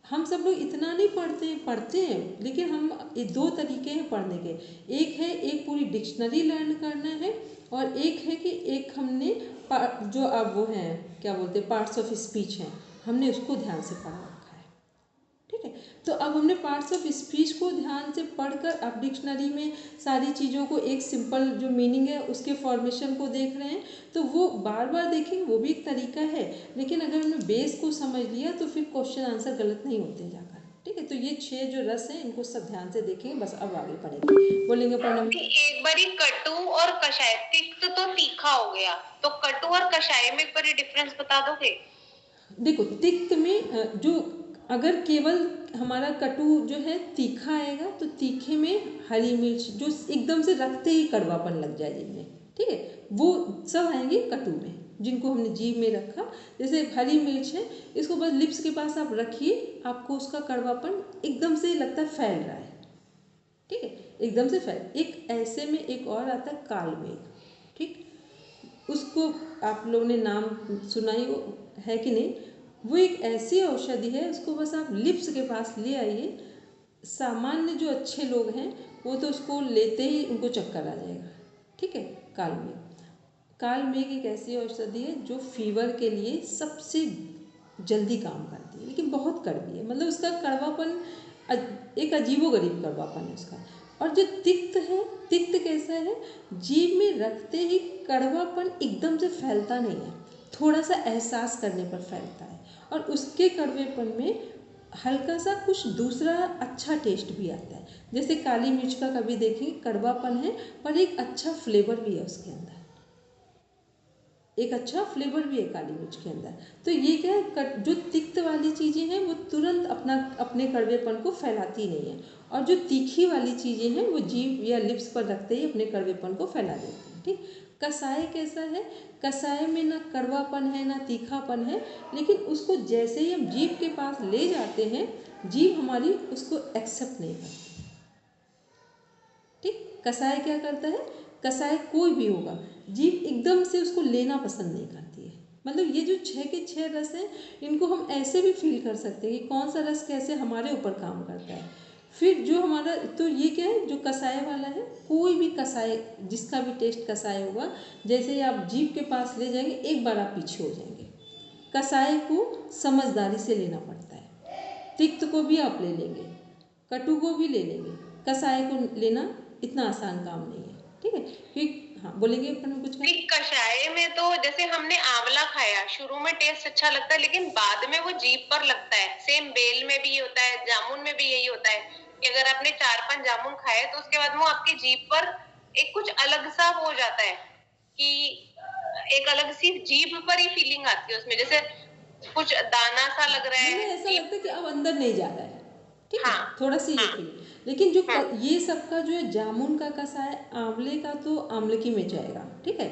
हम सब लोग इतना नहीं पढ़ते हैं, लेकिन हम ये 2 तरीके हैं पढ़ने के। एक है एक पूरी डिक्शनरी लर्न करना है, और एक है कि एक हमने जो अब वो हैं क्या बोलते हैं, पार्ट्स ऑफ स्पीच हैं, हमने उसको ध्यान से पढ़ा रखा है, ठीक है। तो अब हमने पार्ट्स ऑफ स्पीच को ध्यान से पढ़कर अब डिक्शनरी में सारी चीज़ों को एक सिंपल जो मीनिंग है उसके फॉर्मेशन को देख रहे हैं, तो वो बार बार देखेंगे, वो भी एक तरीका है। लेकिन अगर हमने बेस को समझ लिया तो फिर क्वेश्चन आंसर गलत नहीं होते जाकर। ठीक है, तो ये 6 जो रस हैं इनको सब ध्यान से देखेंगे। बस अब आगे पढ़ेंगे, बोलेंगे प्रणव। एक बारी कटु और कषाय, तिक्त तो तीखा हो गया, तो कटु और कषाय में एक बारी डिफरेंस बता दोगे? देखो, तिक्त में जो अगर केवल हमारा कटु जो है तीखा आएगा, तो तीखे में हरी मिर्च जो एकदम से रखते ही कड़वापन लग जाए जिनमें, ठीक है, वो सब आएंगे कटु में, जिनको हमने जीभ में रखा। जैसे हरी मिर्च है, इसको बस लिप्स के पास आप रखिए, आपको उसका कड़वापन एकदम से लगता है फैल रहा है, ठीक है, एकदम से फैल। एक ऐसे में एक और आता है कालमेघ, ठीक, उसको आप लोगों ने नाम सुना ही है कि नहीं। वो एक ऐसी औषधि है, उसको बस आप लिप्स के पास ले आइए। सामान्य जो अच्छे लोग हैं वो तो उसको लेते ही उनको चक्कर आ जाएगा, ठीक है। कालमेघ, कालमेघ एक ऐसी औषधि है जो फीवर के लिए सबसे जल्दी काम करती है, लेकिन बहुत कड़वी है। मतलब उसका कड़वापन एक अजीबोगरीब कड़वापन है उसका। और जो तिक्त है, तिक्त कैसा है, जीभ में रखते ही कड़वापन एकदम से फैलता नहीं है, थोड़ा सा एहसास करने पर फैलता है। और उसके कड़वेपन में हल्का सा कुछ दूसरा अच्छा टेस्ट भी आता है। जैसे काली मिर्च का कभी देखें, कड़वापन है पर एक अच्छा फ्लेवर भी है उसके अंदर, एक अच्छा फ्लेवर भी है काली मिर्च के अंदर। तो ये क्या है, जो तिक्त वाली चीज़ें हैं वो तुरंत अपने कड़वेपन को फैलाती नहीं है, और जो तीखी वाली चीज़ें हैं वो जीभ या लिप्स पर रखते ही अपने कड़वेपन को फैला देती हैं, ठीक। कसाय कैसा है, कसाय में ना कड़वापन है ना तीखापन है, लेकिन उसको जैसे ही हम जीभ के पास ले जाते हैं, जीभ हमारी उसको एक्सेप्ट नहीं करती, ठीक। कसाय क्या करता है, कसाय कोई भी होगा, जीभ एकदम से उसको लेना पसंद नहीं करती है। मतलब ये जो 6 के 6 रस हैं, इनको हम ऐसे भी फील कर सकते हैं कि कौन सा रस कैसे हमारे ऊपर काम करता है। फिर जो हमारा, तो ये क्या है, जो कसाय वाला है, कोई भी कसाय जिसका भी टेस्ट कसाय होगा, जैसे ही आप जीभ के पास ले जाएंगे एक बार आप पीछे हो जाएंगे। कसाय को समझदारी से लेना पड़ता है। तिक्त को भी आप ले लेंगे, कटु को भी ले लेंगे, कसाय को लेना इतना आसान काम नहीं है, ठीक है। फिर हाँ बोलेंगे अपन कुछ का? कषाय में तो जैसे हमने आंवला खाया, शुरू में टेस्ट अच्छा लगता है, लेकिन बाद में वो जीभ पर लगता है। सेम बेल में भी ये होता है, जामुन में भी यही होता है कि अगर आपने 4-5 जामुन खाए तो उसके बाद वो आपकी जीभ पर एक कुछ अलग सा हो जाता है, कि एक अलग सी जीभ पर ही फीलिंग आती है उसमें, जैसे कुछ दाना सा लग रहा है, ऐसा लगता है कि अब अंदर नहीं जा रहा है, ठीक है, हाँ, थोड़ा सी ये हाँ, फील। लेकिन जो हाँ, ये सबका जो है, जामुन का कसाय, आंवले का तो आंवलकी में जाएगा, ठीक है,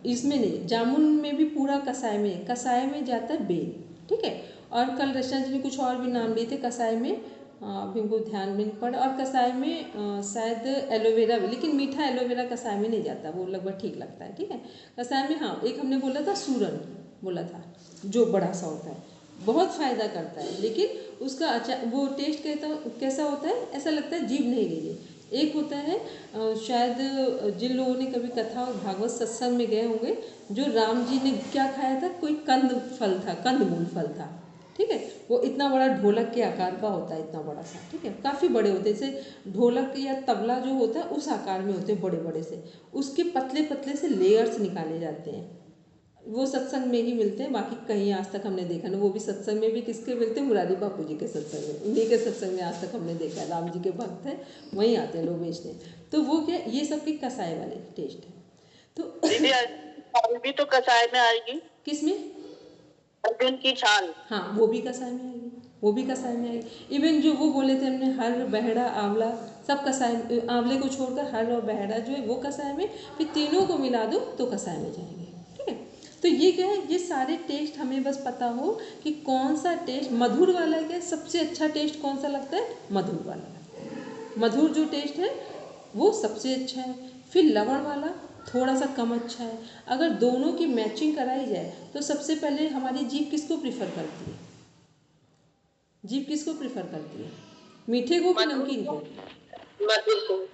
इसमें नहीं। जामुन में भी पूरा कसाय में, कसाय में जाता है बेल, ठीक है। और कल रचना जी ने कुछ और भी नाम लिए थे कसाय में, अभी उनको ध्यान में नहीं पड़ा। और कसाय में शायद एलोवेरा भी, लेकिन मीठा एलोवेरा कसाय में नहीं जाता, वो लगभग ठीक लगता है, ठीक है। कसाय में हाँ, एक हमने बोला था सूरन, बोला था, जो बड़ा सा होता है, बहुत फ़ायदा करता है, लेकिन उसका वो टेस्ट कैसा होता है, ऐसा लगता है जीभ नहीं ले रही। एक होता है शायद जिन लोगों ने कभी कथा और भागवत सत्संग में गए होंगे, जो राम जी ने क्या खाया था, कोई कंद फल था, कंदमूल फल था, ठीक है। वो इतना बड़ा ढोलक के आकार का होता है, इतना बड़ा सा, ठीक है, काफ़ी बड़े होते हैं, जैसे ढोलक या तबला जो होता है उस आकार में होते हैं, बड़े बड़े से। उसके पतले पतले से लेयर्स निकाले जाते हैं, वो सत्संग में ही मिलते हैं, बाकी कहीं आज तक हमने देखा ना। वो भी सत्संग में भी किसके मिलते हैं, मुरारी बापू जी के सत्संग में, उन्हीं के सत्संग में आज तक हमने देखा है। राम जी के भक्त हैं, वहीं आते हैं लोग बेचने। तो वो क्या, ये सब के कसाय वाले टेस्ट है। तो दीदी भी तो कसाय में आएगी, किसमें, अर्जुन की छाल, हाँ वो भी कसाय में आएगी, वो भी कसाय में आएगी। इवन जो वो बोले थे हमने, हर, बहड़ा, आंवला, सब कसाय, आंवले को छोड़कर हर और बहड़ा जो है वो कसाय में, फिर तीनों को मिला दो तो कसाय में जाएंगे, ठीक है। तो ये क्या है, ये सारे टेस्ट हमें बस पता हो कि कौन सा टेस्ट मधुर वाला है। क्या सबसे अच्छा टेस्ट कौन सा लगता है, मधुर वाला। मधुर जो टेस्ट है वो सबसे अच्छा है। फिर लवण वाला थोड़ा सा कम अच्छा है। अगर दोनों की मैचिंग कराई जाए तो सबसे पहले हमारी जीभ किसको प्रीफर करती है, जीभ किसको प्रीफर करती है, मीठे को कि नमकीन को?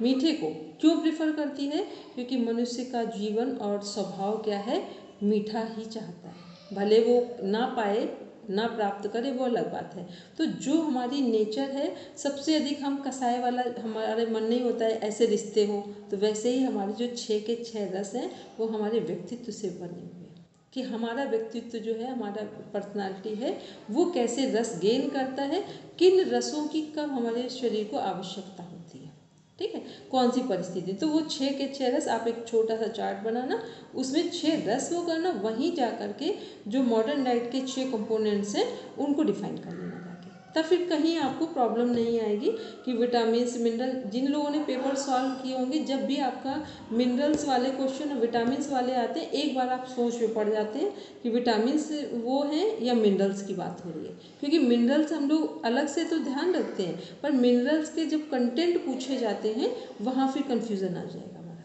मीठे को। क्यों प्रीफर करती है, क्योंकि मनुष्य का जीवन और स्वभाव क्या है, मीठा ही चाहता है। भले वो ना पाए ना प्राप्त करे वो अलग बात है। तो जो हमारी नेचर है, सबसे अधिक हम कसाय वाला, हमारे मन नहीं होता है ऐसे रिश्ते हो, तो वैसे ही हमारे जो 6 के 6 रस हैं वो हमारे व्यक्तित्व से बने हुए हैं कि हमारा व्यक्तित्व जो है, हमारा पर्सनालिटी है, वो कैसे रस गेन करता है, किन रसों की कब हमारे शरीर को आवश्यकता होती है, ठीक है, कौन सी परिस्थिति। तो वो 6 के 6 रस, आप एक छोटा सा चार्ट बनाना, उसमें 6 रस वो करना, वहीं जा कर के जो मॉडर्न डाइट के 6 कंपोनेंट्स हैं उनको डिफाइन कर लेना जाके, तब फिर कहीं आपको प्रॉब्लम नहीं आएगी कि विटामिन्स मिनरल। जिन लोगों ने पेपर सॉल्व किए होंगे, जब भी आपका मिनरल्स वाले क्वेश्चन और विटामिन्स वाले आते हैं, एक बार आप सोच में पड़ जाते हैं कि विटामिन्स वो हैं या मिनरल्स की बात हो रही है, क्योंकि मिनरल्स हम लोग अलग से तो ध्यान रखते हैं, पर मिनरल्स के जब कंटेंट पूछे जाते हैं वहाँ फिर कन्फ्यूज़न आ जाएगा हमारा,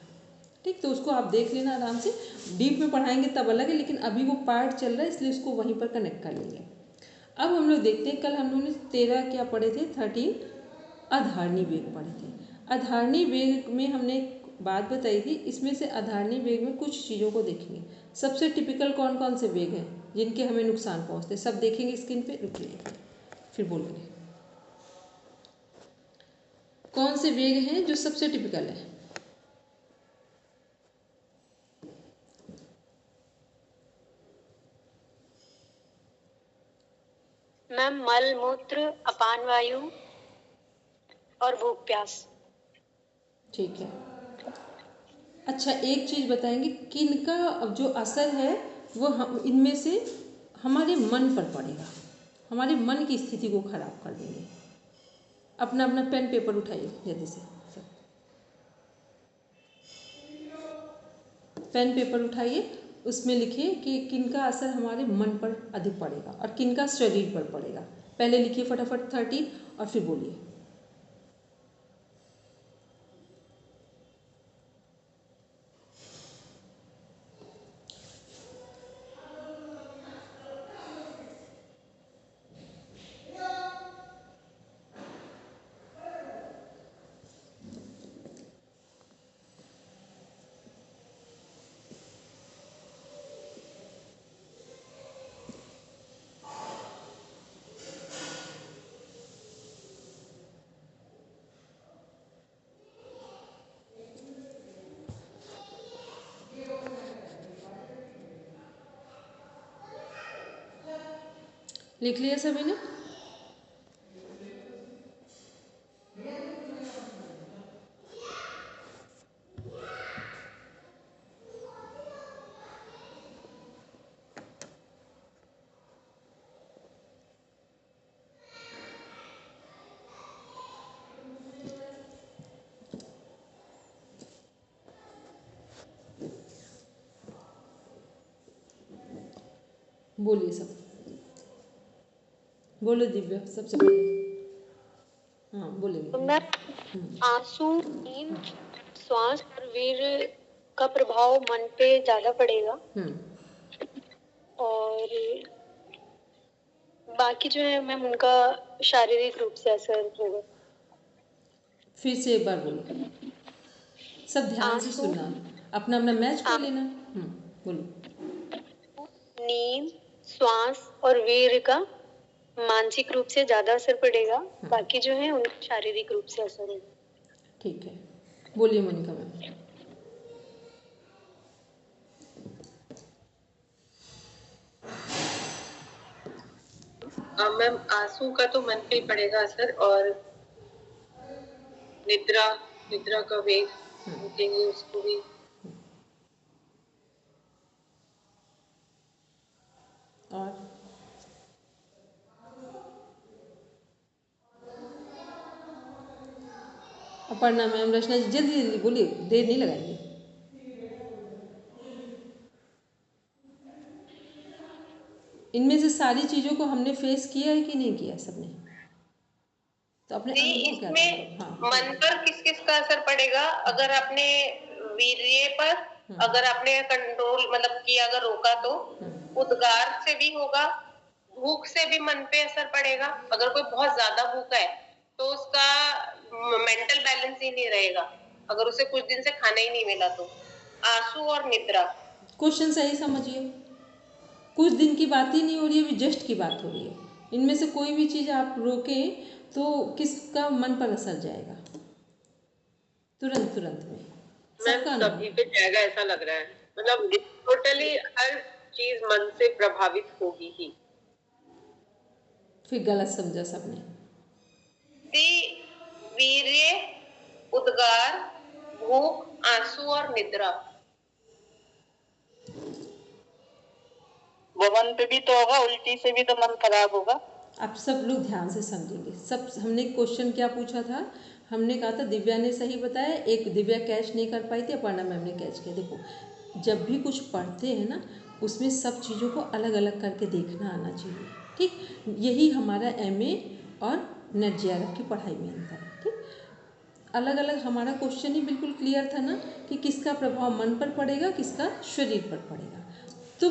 ठीक। तो उसको आप देख लेना आराम से, डीप में पढ़ाएंगे तब अलग है, लेकिन अभी वो पार्ट चल रहा है इसलिए उसको वहीं पर कनेक्ट कर लेंगे। अब हम लोग देखते हैं, कल हम लोगों ने 13 क्या पढ़े थे, 13 अधारणी वेग पढ़े थे। अधारणी वेग में हमने एक बात बताई थी, इसमें से अधारणी वेग में कुछ चीज़ों को देखेंगे। सबसे टिपिकल कौन कौन से वेग हैं जिनके हमें नुकसान पहुँचते हैं, सब देखेंगे स्क्रीन पे, रुकिए फिर बोलेंगे कौन से वेग हैं जो सबसे टिपिकल है। मैम, मल मूत्र, अपान वायु और भूख प्यास। ठीक है, अच्छा एक चीज़ बताएंगे, किनका जो असर है वो हम इनमें से हमारे मन पर पड़ेगा, हमारे मन की स्थिति को खराब कर देंगे। अपना अपना पेन पेपर उठाइए जल्दी से, पेन पेपर उठाइए, उसमें लिखिए कि किनका असर हमारे मन पर अधिक पड़ेगा और किनका शरीर पर पड़ेगा। पहले लिखिए फटाफट 13 और फिर बोलिए। लिख लिया सभी ने? बोलिए सब, बोलो दिव्या सबसे पहले। हाँ बोलेंगे। तो मैं आंसू, नींद, श्वास और वीर का प्रभाव मन पे ज्यादा पड़ेगा और बाकी जो है मैम उनका शारीरिक रूप से असर होगा। फिर से एक बार बोलो, सब ध्यान से सुनना, अपना अपना मैच कर लेना। बोलो। नींद, श्वास और वीर का मानसिक रूप से ज्यादा असर पड़ेगा, बाकी जो है उनका शारीरिक रूप से असर होगा। ठीक है, बोलिए मोनिका मैम। मैम, आंसू का तो मन पे ही पड़ेगा असर, और निद्रा का वेग देखेंगे उसको भी। और अपर्णा मैम, रचना जी जल्दी जल्दी बोलिए, देर नहीं लगाएंगे। इनमें से सारी चीजों को हमने फेस किया है कि नहीं किया सबने? तो अपने अनुभव क्या इसमें मन पर किस किस का असर पड़ेगा? अगर आपने वीर्य पर अगर आपने कंट्रोल मतलब किया, अगर रोका तो उद्गार से भी होगा, भूख से भी मन पे असर पड़ेगा। अगर कोई बहुत ज्यादा भूख है तो उसका मेंटल बैलेंस ही नहीं रहेगा, अगर उसे कुछ दिन से खाना ही नहीं मिला तो। आंसू और निद्रा। क्वेश्चन सही समझिए, कुछ दिन की बात ही नहीं हो रही है, अभी जस्ट की बात हो रही है। इनमें से कोई भी चीज़ आप रोकें तो किसका मन पर असर जाएगा? तुरंत तुरंत में मैम सबका सभी अनुभव। पे जाएगा ऐसा लग रहा है, मतलब टोटली हर चीज मन से प्रभावित होगी ही। फिर गलत समझा सबने। वीर्य, उद्गार, भूख, आंसू और निद्रा। वमन पे भी तो होगा, उल्टी से भी तो मन खराब होगा। आप सब लोग ध्यान से समझेंगे। सब हमने क्वेश्चन क्या पूछा था? हमने कहा था दिव्या ने सही बताया, एक दिव्या कैच नहीं कर पाई थी, अपर्णा मैम ने कैच किया। देखो जब भी कुछ पढ़ते हैं ना उसमें सब चीज़ों को अलग अलग करके देखना आना चाहिए, ठीक। यही हमारा MA और नेट JRF की पढ़ाई में अंतर है, ठीक। अलग अलग हमारा क्वेश्चन ही बिल्कुल क्लियर था ना कि किसका प्रभाव मन पर पड़ेगा, किसका शरीर पर पड़ेगा। तो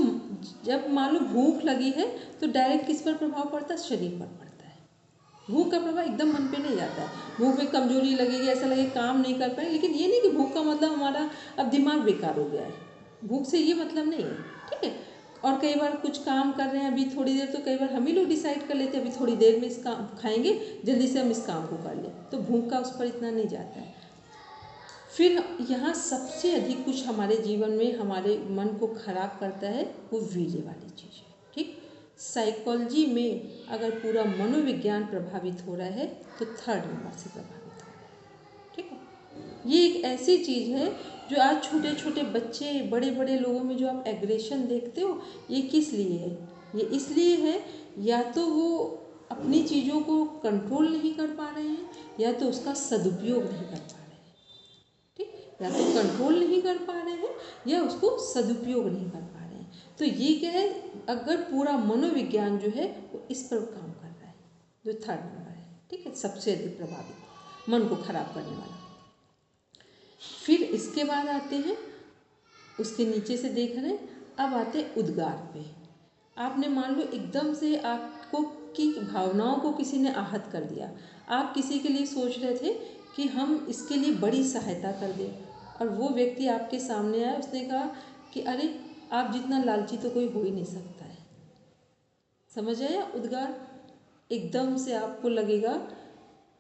जब मान लो भूख लगी है तो डायरेक्ट किस पर प्रभाव पड़ता है? शरीर पर पड़ता है। भूख का प्रभाव एकदम मन पे नहीं जाता है। भूख में कमजोरी लगेगी, ऐसा लगेगा काम नहीं कर पाए, लेकिन ये नहीं कि भूख का मतलब हमारा अब दिमाग बेकार हो गया है। भूख से ये मतलब नहीं है, ठीक है। और कई बार कुछ काम कर रहे हैं अभी थोड़ी देर, तो कई बार हम ही लोग डिसाइड कर लेते हैं अभी थोड़ी देर में इस काम खाएंगे, जल्दी से हम इस काम को कर लें, तो भूख का उस पर इतना नहीं जाता है। फिर यहाँ सबसे अधिक कुछ हमारे जीवन में हमारे मन को खराब करता है वो वीर्य वाली चीज़ है, ठीक। साइकोलॉजी में अगर पूरा मनोविज्ञान प्रभावित हो रहा है तो 3rd नंबर से प्रभावित हो रहा है, ठीक है। ये एक ऐसी चीज़ है जो आज छोटे छोटे बच्चे, बड़े बड़े लोगों में जो आप एग्रेशन देखते हो, ये किस लिए है? ये इसलिए है या तो वो अपनी चीज़ों को कंट्रोल नहीं कर पा रहे हैं या तो उसका सदुपयोग नहीं कर पा रहे हैं, ठीक। या तो कंट्रोल नहीं कर पा रहे हैं या उसको सदुपयोग नहीं कर पा रहे हैं। तो ये क्या है, अगर पूरा मनोविज्ञान जो है वो इस पर काम कर रहा है, जो 3rd नंबर है, ठीक है, सबसे अधिक प्रभावित, मन को खराब करने वाला। फिर इसके बाद आते हैं, उसके नीचे से देख रहे हैं, अब आते हैं उद्गार पे। आपने मान लो एकदम से आपको की भावनाओं को किसी ने आहत कर दिया, आप किसी के लिए सोच रहे थे कि हम इसके लिए बड़ी सहायता कर दें, और वो व्यक्ति आपके सामने आया, उसने कहा कि अरे आप जितना लालची तो कोई हो ही नहीं सकता है। समझ आया उद्गार? एकदम से आपको लगेगा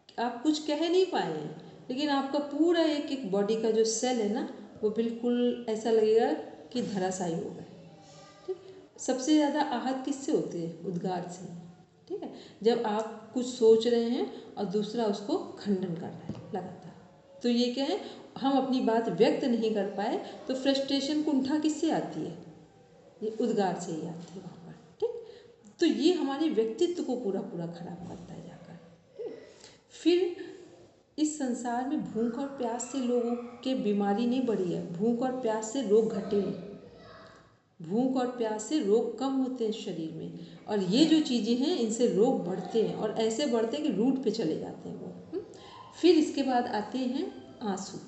कि आप कुछ कह नहीं पाए हैं, लेकिन आपका पूरा एक एक बॉडी का जो सेल है ना वो बिल्कुल ऐसा लगेगा कि धराशायी हो गए, ठीक। सबसे ज़्यादा आहत किससे होती है? उद्गार से, ठीक है। जब आप कुछ सोच रहे हैं और दूसरा उसको खंडन कर रहा है लगातार, तो ये क्या है, हम अपनी बात व्यक्त नहीं कर पाए तो फ्रस्ट्रेशन, कुंठा किससे आती है? ये उद्गार से ही आती है वहाँ पर, ठीक। तो ये हमारे व्यक्तित्व को पूरा पूरा खराब करता है जाकर, ठीक। फिर इस संसार में भूख और प्यास से लोगों के बीमारी नहीं बढ़ी है, भूख और प्यास से रोग घटे हैं। भूख और प्यास से रोग कम होते हैं शरीर में, और ये जो चीज़ें हैं इनसे रोग बढ़ते हैं, और ऐसे बढ़ते हैं कि रूट पे चले जाते हैं वो। फिर इसके बाद आते हैं आंसू,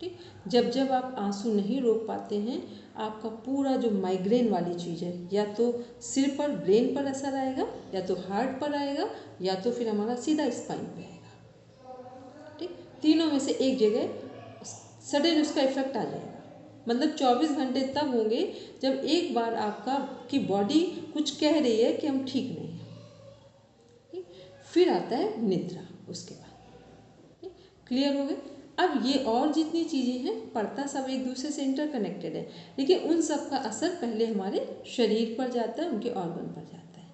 ठीक। जब जब आप आंसू नहीं रोक पाते हैं, आपका पूरा जो माइग्रेन वाली चीज़ है, या तो सिर पर, ब्रेन पर असर आएगा, या तो हार्ट पर आएगा, या तो फिर हमारा सीधा स्पाइन पे आएगा, ठीक। तीनों में से एक जगह सडन उसका इफेक्ट आ जाएगा। मतलब 24 घंटे तब होंगे जब एक बार आपका की बॉडी कुछ कह रही है कि हम ठीक नहीं हैं, ठीक? फिर आता है निद्रा उसके बाद। क्लियर हो गए? अब ये और जितनी चीज़ें हैं पढ़ता सब एक दूसरे से इंटरकनेक्टेड है, लेकिन उन सब का असर पहले हमारे शरीर पर जाता है, उनके ऑर्गन पर जाता है।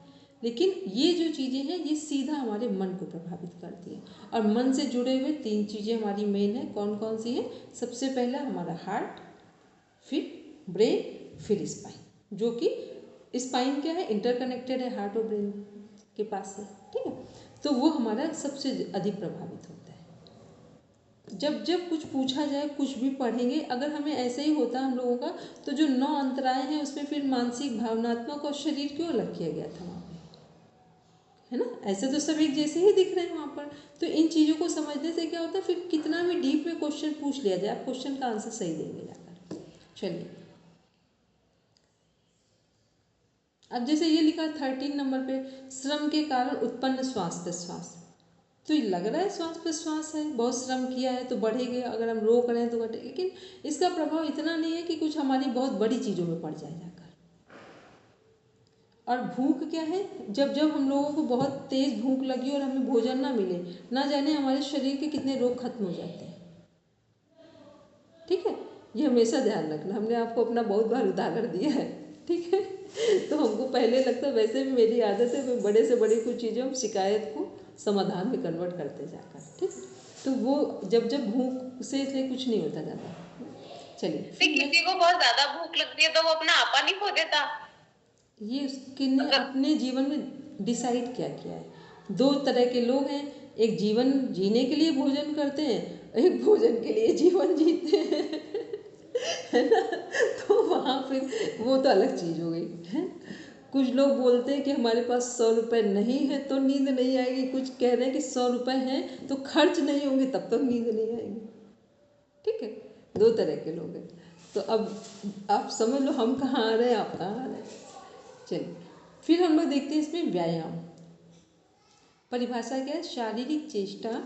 लेकिन ये जो चीज़ें हैं ये सीधा हमारे मन को प्रभावित करती हैं, और मन से जुड़े हुए 3 चीज़ें हमारी मेन है। कौन कौन सी हैं? सबसे पहला हमारा हार्ट, फिर ब्रेन, फिर स्पाइन। जो कि स्पाइन क्या है, इंटरकनेक्टेड है हार्ट और ब्रेन के पास से, ठीक है। तो वो हमारा सबसे अधिक प्रभावित होता है। जब जब कुछ पूछा जाए, कुछ भी पढ़ेंगे, अगर हमें ऐसे ही होता हम लोगों का, तो जो 9 अंतराएं हैं उसमें फिर मानसिक, भावनात्मक और शरीर क्यों अलग किया गया था वहाँ पे, है ना? ऐसे तो सब एक जैसे ही दिख रहे हैं वहाँ पर। तो इन चीज़ों को समझने से क्या होता है, फिर कितना भी डीप में क्वेश्चन पूछ लिया जाए, आप क्वेश्चन का आंसर सही देंगे जाकर। चलिए, अब जैसे ये लिखा 13 नंबर पे, श्रम के कारण उत्पन्न श्वास प्रश्वास। तो ये लग रहा है श्वास प्रश्वास है, बहुत श्रम किया है तो बढ़ेगा, अगर हम रोक रहे हैं तो घटे, लेकिन इसका प्रभाव इतना नहीं है कि कुछ हमारी बहुत बड़ी चीज़ों में पड़ जाए जाकर। और भूख क्या है, जब जब हम लोगों को बहुत तेज भूख लगी और हमें भोजन ना मिले, ना जाने हमारे शरीर के कितने रोग खत्म हो जाते हैं। ठीक है, ये हमेशा ध्यान रखना। हमने आपको अपना बहुत बार उदाहरण दिया है, ठीक है। तो हमको पहले लगता है, वैसे भी मेरी आदत है, मैं बड़े से बड़ी कुछ चीज़ें हम शिकायत को समाधान में कन्वर्ट करते जाकर, ठीक। तो वो जब जब भूख से इसलिए कुछ नहीं होता ज़्यादा। चलिए, किसी को बहुत ज्यादा भूख लगती है तो वो अपना आपा नहीं खो देता। ये उसके ने अपने जीवन में डिसाइड क्या किया है। दो तरह के लोग हैं, एक जीवन जीने के लिए भोजन करते हैं, एक भोजन के लिए जीवन जीते हैं, है ना। तो वहाँ फिर वो तो अलग चीज़ हो गई है। कुछ लोग बोलते हैं कि हमारे पास 100 रुपये नहीं है तो नींद नहीं आएगी, कुछ कह रहे हैं कि 100 रुपये हैं तो खर्च नहीं होंगे तब तक नींद नहीं आएगी। ठीक है, दो तरह के लोग हैं। तो अब आप समझ लो हम कहाँ आ रहे हैं, आप कहाँ आ रहे हैं। चलिए, फिर हम लोग देखते हैं इसमें व्यायाम। परिभाषा क्या है? शारीरिक चेष्टा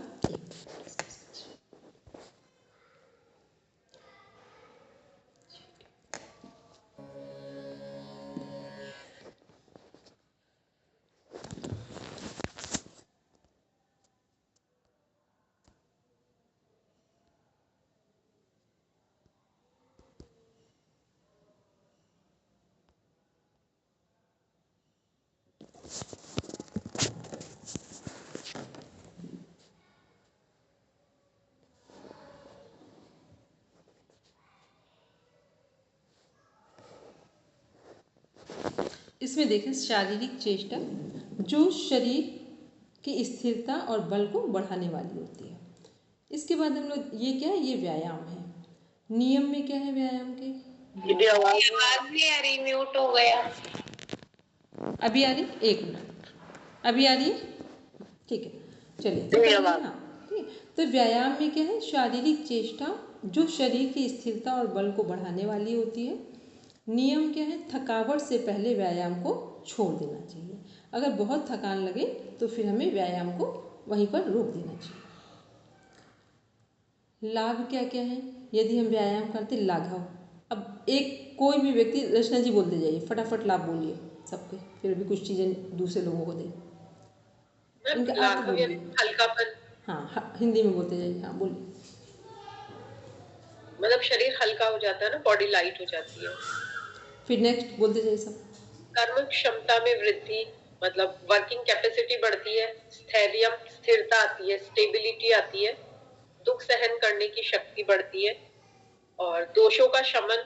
इसमें देखें, शारीरिक चेष्टा जो शरीर की स्थिरता और बल को बढ़ाने वाली होती है। इसके बाद हम लोग ये क्या है, ये व्यायाम है। नियम में क्या है व्यायाम के? आवाज नहीं आ रही, म्यूट हो गया। अभी आ रही? एक मिनट, अभी आ रही है? ठीक है, चलिए। हाँ, ठीक। तो व्यायाम में क्या है? शारीरिक चेष्टा जो शरीर की स्थिरता और बल को बढ़ाने वाली होती है। नियम क्या है? थकावट से पहले व्यायाम को छोड़ देना चाहिए। अगर बहुत थकान लगे तो फिर हमें व्यायाम को वहीं पर रोक देना चाहिए। लाभ क्या क्या है यदि हम व्यायाम करते? लाघव। अब एक कोई भी व्यक्ति, रचना जी बोलते जाइए, फटाफट लाभ बोलिए सबके, फिर भी कुछ चीज़ें दूसरे लोगों को दें। इनका अर्थ बोलिए। हल्कापन। हाँ, हिंदी में बोलते जाइए। हाँ, बोलिए। मतलब शरीर हल्का हो जाता है ना, बॉडी लाइट हो जाती है। फिर नेक्स्ट बोलते जाइए सब। कर्म क्षमता में वृद्धि, मतलब वर्किंग कैपेसिटी बढ़ती है। स्थैर्य, स्थिरता आती है, स्टेबिलिटी आती है। दुख सहन करने की शक्ति बढ़ती है। और दोषों का शमन,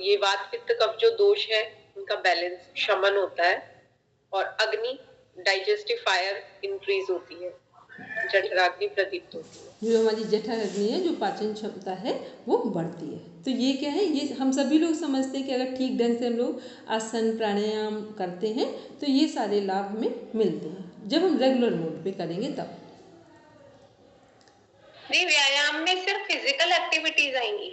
ये वात पित्त कफ जो दोष है उनका बैलेंस, शमन होता है। और अग्नि, डाइजेस्टिव फायर इंक्रीज होती है, जठराग्नि प्रदीप्त होती है। जो हमारी जठराग्नि है, जो पाचन क्षमता है, वो बढ़ती है। तो ये क्या है, ये हम सभी लोग समझते हैं कि अगर ठीक ढंग से हम लोग आसन प्राणायाम करते हैं तो ये सारे लाभ हमें मिलते हैं, जब हम रेगुलर मोड पे करेंगे तब। नहीं, व्यायाम में सिर्फ फिजिकल एक्टिविटीज आएंगी।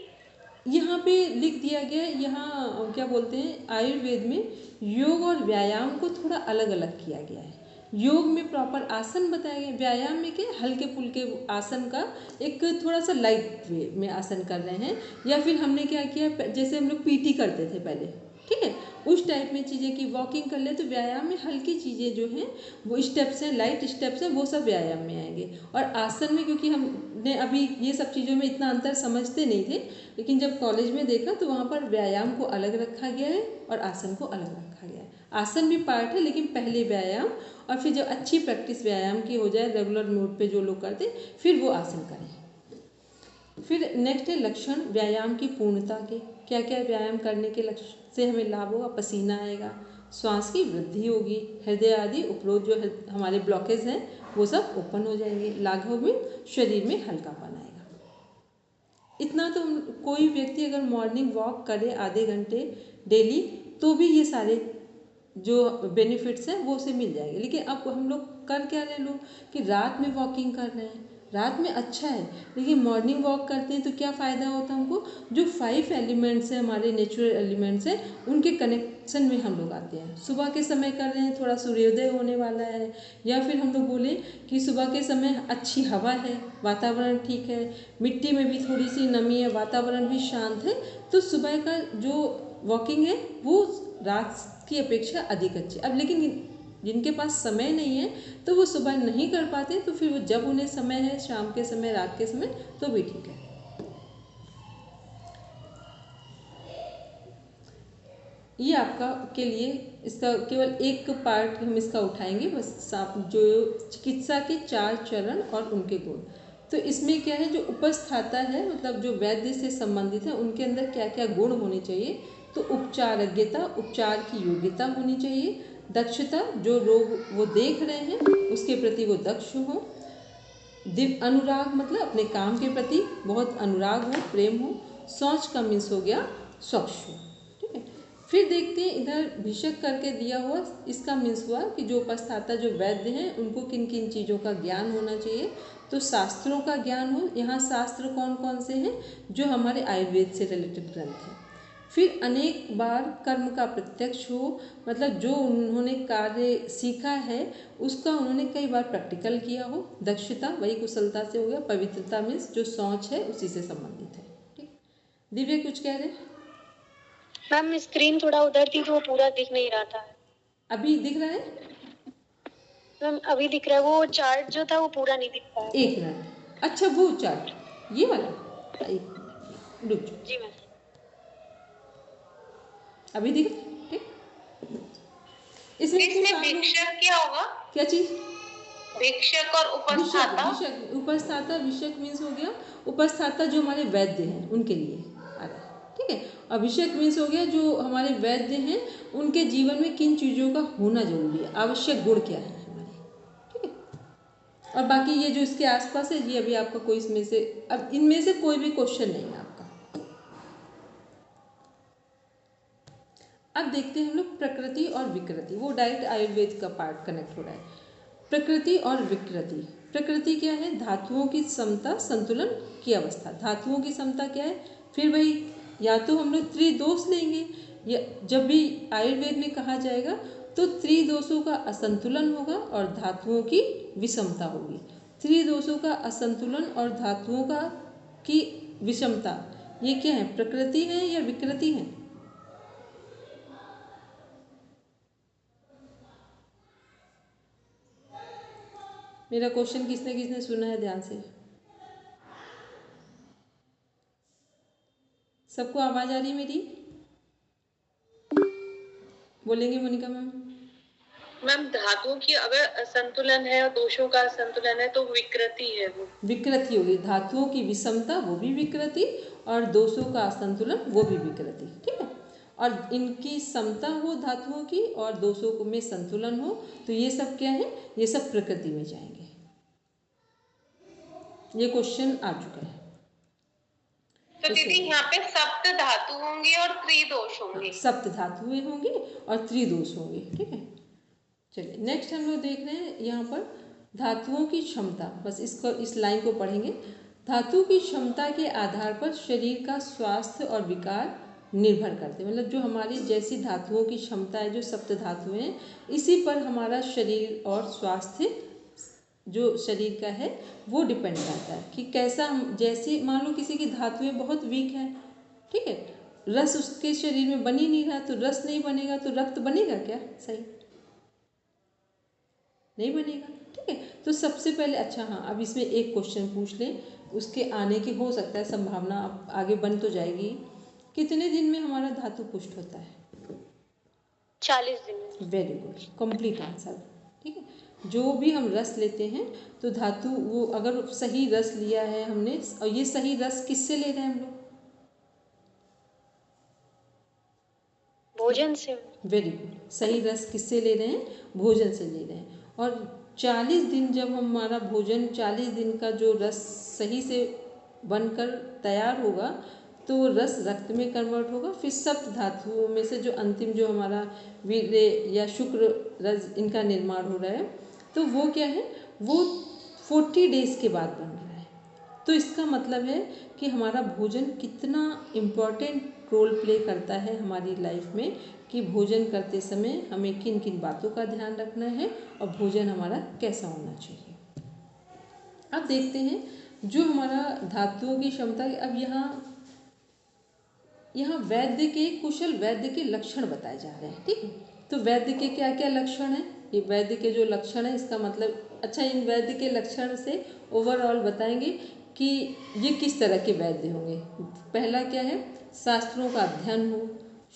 यहाँ पे लिख दिया गया है, यहाँ क्या बोलते हैं, आयुर्वेद में योग और व्यायाम को थोड़ा अलग अलग किया गया है। योग में प्रॉपर आसन बताया गया, व्यायाम में क्या हल्के फुल्के आसन का एक थोड़ा सा लाइट वे में आसन कर रहे हैं। या फिर हमने क्या किया, जैसे हम लोग पीटी करते थे पहले, ठीक है, उस टाइप में चीज़ें की वॉकिंग कर ले। तो व्यायाम में हल्की चीज़ें जो हैं वो स्टेप्स हैं, लाइट स्टेप्स हैं, वो सब व्यायाम में आएंगे। और आसन में, क्योंकि हमने अभी ये सब चीज़ों में इतना अंतर समझते नहीं थे, लेकिन जब कॉलेज में देखा तो वहाँ पर व्यायाम को अलग रखा गया है और आसन को अलग रखा गया है। आसन भी पार्ट है, लेकिन पहले व्यायाम, और फिर जब अच्छी प्रैक्टिस व्यायाम की हो जाए, रेगुलर मोड पे जो लोग करते फिर वो आसन करें। फिर नेक्स्ट है लक्षण व्यायाम की पूर्णता के। क्या क्या व्यायाम करने के लक्ष्य से हमें लाभ होगा? पसीना आएगा, श्वास की वृद्धि होगी, हृदय आदि उपरोध जो हमारे ब्लॉकेज हैं वो सब ओपन हो जाएंगे। लाघव में शरीर में हल्कापन आएगा। इतना तो कोई व्यक्ति अगर मॉर्निंग वॉक करे आधे घंटे डेली तो भी ये सारे जो बेनिफिट्स हैं वो उसे मिल जाएंगे। लेकिन अब हम लोग कर क्या रहे लोग कि रात में वॉकिंग कर रहे हैं, रात में अच्छा है, लेकिन मॉर्निंग वॉक करते हैं तो क्या फ़ायदा होता है हमको? जो 5 एलिमेंट्स हैं, हमारे नेचुरल एलिमेंट्स हैं, उनके कनेक्शन में हम लोग आते हैं। सुबह के समय कर रहे हैं, थोड़ा सूर्योदय होने वाला है, या फिर हम लोग बोले कि सुबह के समय अच्छी हवा है, वातावरण ठीक है, मिट्टी में भी थोड़ी सी नमी है, वातावरण भी शांत है, तो सुबह का जो वॉकिंग है वो रात की अपेक्षा अधिक अच्छी। अब लेकिन जिनके पास समय नहीं है तो वो सुबह नहीं कर पाते, तो फिर वो जब उन्हें समय है, शाम के समय, रात के समय, तो भी ठीक है। ये आपका के लिए इसका केवल एक पार्ट हम इसका उठाएंगे बस, आप जो चिकित्सा के 4 चरण और उनके गुण। तो इसमें क्या है, जो उपस्थाता है मतलब जो वैद्य से संबंधित है, उनके अंदर क्या क्या गुण होने चाहिए। तो उपचारज्ञता, उपचार की योग्यता होनी चाहिए। दक्षता, जो रोग वो देख रहे हैं उसके प्रति वो दक्ष हो। अनुराग, मतलब अपने काम के प्रति बहुत अनुराग हो, प्रेम हो। शौच का मीन्स हो गया स्वच्छ हो। ठीक है, फिर देखते हैं इधर भिषक करके दिया हुआ, इसका मीन्स हुआ कि जो उपस्थाता जो वैद्य हैं उनको किन किन चीज़ों का ज्ञान होना चाहिए। तो शास्त्रों का ज्ञान हो। यहाँ शास्त्र कौन कौन से हैं, जो हमारे आयुर्वेद से रिलेटेड ग्रंथ हैं। फिर अनेक बार कर्म का प्रत्यक्ष हो, मतलब जो उन्होंने कार्य सीखा है उसका उन्होंने कई बार प्रैक्टिकल किया हो। दक्षता वही कुशलता से हो गया। पवित्रता मीन्स जो शौच है उसी से संबंधित है। ठीक, दिव्य कुछ कह रहे? मैम स्क्रीन थोड़ा उधर थी तो वो पूरा दिख नहीं रहा था। अभी दिख रहा है? मैम अभी दिख रहा है, वो चार्ट जो था वो पूरा नहीं दिख रहा है। एक मिनट, अच्छा वो चार्ट ये वाला, एक मिनट रुक जाओ। जी मैम। अभी दिख रहा है? ठीक, इसमें भिक्षक क्या होगा? क्या चीज? भिक्षक और उपस्थाता। विषक, उपस्थाता, विषक मीन्स हो गया उपस्थाता जो हमारे वैद्य हैं उनके लिए आ रहा है। ठीक है, अभिषेक मीन्स हो गया जो हमारे वैद्य हैं उनके जीवन में किन चीज़ों का होना जरूरी है, आवश्यक गुण क्या है हमारे। ठीक है, और बाकी ये जो इसके आसपास है ये अभी आपका कोई इसमें से, अब इनमें से कोई भी क्वेश्चन नहीं है आपका। अब देखते हैं हम लोग प्रकृति और विकृति, वो डायरेक्ट आयुर्वेद का पार्ट कनेक्ट हो रहा है। प्रकृति और विकृति। प्रकृति क्या है, धातुओं की समता, संतुलन की अवस्था। धातुओं की समता क्या है, फिर वही या तो हम लोग त्रिदोष लेंगे, या जब भी आयुर्वेद में कहा जाएगा तो त्रिदोषों का असंतुलन होगा और धातुओं की विषमता होगी। त्रिदोषों का असंतुलन और धातुओं का की विषमता, ये क्या है, प्रकृति है या विकृति है? मेरा क्वेश्चन किसने किसने सुना है ध्यान से? सबको आवाज आ रही मेरी? बोलेंगे मोनिका मैम? मैम धातुओं की अगर असंतुलन है और दोषों का असंतुलन है तो विकृति है, वो विकृति होगी। धातुओं की विषमता वो भी विकृति, और दोषों का असंतुलन वो भी विकृति। ठीक है, और इनकी समता हो धातुओं की और दोषों में संतुलन हो, तो ये सब क्या है, ये सब प्रकृति में जाएंगे। ये क्वेश्चन आ चुका है। तो दीदी यहाँ पे सप्त धातु होंगे और त्रिदोष होंगे। सप्त धातुएं होंगी और त्रिदोष होंगे। ठीक है, चलिए नेक्स्ट हम लोग देख रहे हैं यहाँ पर धातुओं की क्षमता। बस इसको, इस लाइन को पढ़ेंगे। धातु की क्षमता के आधार पर शरीर का स्वास्थ्य और विकार निर्भर करते हैं। मतलब जो हमारी जैसी धातुओं की क्षमता है, जो सप्त धातुएं हैं, इसी पर हमारा शरीर और स्वास्थ्य जो शरीर का है वो डिपेंड करता है कि कैसा हम, जैसे मान लो किसी की धातुएं बहुत वीक है, ठीक है, रस उसके शरीर में बन ही नहीं रहा, तो रस नहीं बनेगा तो रक्त बनेगा क्या? सही नहीं बनेगा। ठीक है, तो सबसे पहले, अच्छा हाँ, अब इसमें एक क्वेश्चन पूछ लें, उसके आने की हो सकता है संभावना, अब आगे बन तो जाएगी। कितने दिन में हमारा धातु पुष्ट होता है? 40 दिन में। Very good, complete answer. ठीक है, जो भी हम रस लेते हैं तो धातु, वो अगर सही रस लिया है हमने, और ये सही रस किससे ले रहे हैं हम लोग? भोजन से। वेरी गुड, सही रस किससे ले रहे हैं? भोजन से ले रहे हैं। और 40 दिन जब हमारा भोजन, 40 दिन का जो रस सही से बनकर तैयार होगा तो रस रक्त में कन्वर्ट होगा। फिर सप्त धातुओं में से जो अंतिम, जो हमारा वीर्य या शुक्र रस, इनका निर्माण हो रहा है, तो वो क्या है, वो 40 डेज के बाद बन रहा है। तो इसका मतलब है कि हमारा भोजन कितना इम्पोर्टेंट रोल प्ले करता है हमारी लाइफ में, कि भोजन करते समय हमें किन किन बातों का ध्यान रखना है और भोजन हमारा कैसा होना चाहिए। अब देखते हैं जो हमारा धातुओं की क्षमता। अब यहाँ यहाँ वैद्य के कुशल वैद्य के लक्षण बताए जा रहे हैं। ठीक है, तो वैद्य के क्या क्या लक्षण हैं, ये वैद्य के जो लक्षण है इसका मतलब, अच्छा इन वैद्य के लक्षण से ओवरऑल बताएंगे कि ये किस तरह के वैद्य होंगे। पहला क्या है, शास्त्रों का अध्ययन हो,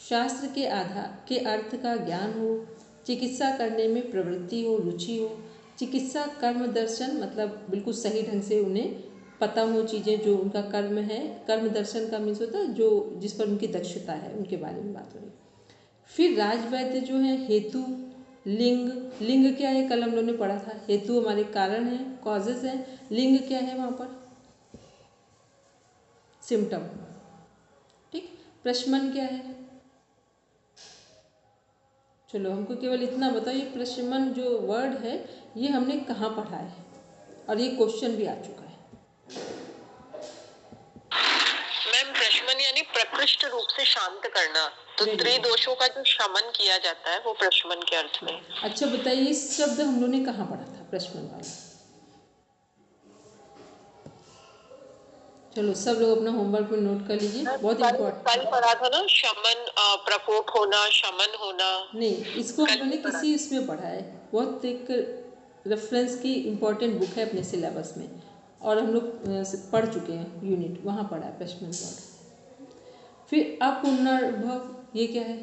शास्त्र के आधार के अर्थ का ज्ञान हो, चिकित्सा करने में प्रवृत्ति हो, रुचि हो, चिकित्सा कर्म दर्शन मतलब बिल्कुल सही ढंग से उन्हें पता हो चीज़ें जो उनका कर्म है। कर्म दर्शन का मीन्स होता है जो जिस पर उनकी दक्षता है उनके बारे में बात हो रही। फिर राजवैद्य जो है हेतु, लिंग, लिंग क्या है कल हम लोगों ने पढ़ा था, हेतु हमारे कारण है, कॉजेज है, लिंग क्या है वहाँ पर सिम्टम। ठीक, प्रशमन क्या है, चलो हमको केवल इतना बताओ ये प्रशमन जो वर्ड है ये हमने कहाँ पढ़ा है, और ये क्वेश्चन भी आ चुका है। मैम प्रशमन यानी प्रकृष्ट रूप से शांत करना, तो Very good. त्रिदोषों का जो शमन किया जाता है वो प्रशमन के अर्थ में। अच्छा बताइए इस शब्द हम लोगों ने कहाँ पढ़ा था प्रशमन वाला, चलो सब लोग अपना होमवर्क में नोट कर लीजिए, बहुत इम्पोर्टेंट। कल पढ़ा था ना शमन, प्रकोप होना, शमन होना। नहीं, इसको हम लोगों ने किसी इसमें पढ़ा है, बहुत एक रेफरेंस की इम्पोर्टेंट बुक है अपने सिलेबस में, और हम लोग पढ़ चुके हैं यूनिट, वहाँ पढ़ा है प्रशमन वर्ड। फिर अपुनर्भव ये क्या है,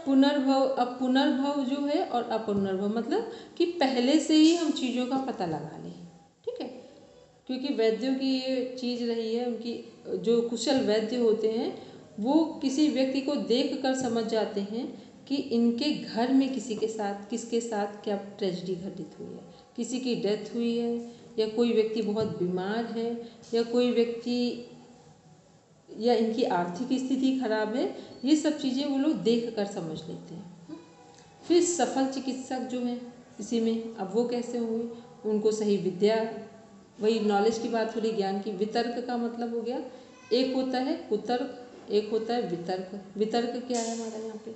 पुनर्भव। अब पुनर्भव जो है और अपुनर्भव मतलब कि पहले से ही हम चीज़ों का पता लगा लें। ठीक है, क्योंकि वैद्यों की ये चीज़ रही है, उनकी जो कुशल वैद्य होते हैं वो किसी व्यक्ति को देख कर समझ जाते हैं कि इनके घर में किसी के साथ किसके साथ क्या ट्रेजेडी घटित हुई है, किसी की डेथ हुई है, या कोई व्यक्ति बहुत बीमार है, या कोई व्यक्ति या इनकी आर्थिक स्थिति खराब है, ये सब चीज़ें वो लोग देख कर समझ लेते हैं। फिर सफल चिकित्सक जो हैं इसी में, अब वो कैसे होंगे, उनको सही विद्या, वही नॉलेज की बात हो रही, ज्ञान की। वितर्क का मतलब हो गया, एक होता है कुतर्क, एक होता है वितर्क। वितर्क क्या है हमारा यहाँ पे,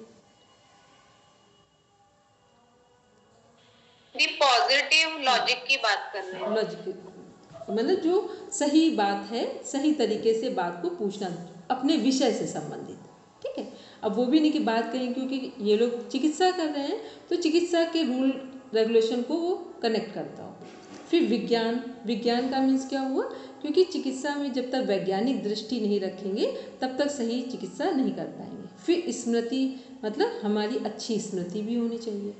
पॉजिटिव लॉजिक की बात कर रहे हैं। लॉजिक मतलब जो सही बात है, सही तरीके से बात को पूछना अपने विषय से संबंधित। ठीक है, अब वो भी नहीं कि बात करें क्योंकि ये लोग चिकित्सा कर रहे हैं तो चिकित्सा के रूल रेगुलेशन को वो कनेक्ट करता हो। फिर विज्ञान, विज्ञान का मीन्स क्या हुआ, क्योंकि चिकित्सा में जब तक वैज्ञानिक दृष्टि नहीं रखेंगे तब तक सही चिकित्सा नहीं कर पाएंगे। फिर स्मृति मतलब हमारी अच्छी स्मृति भी होनी चाहिए।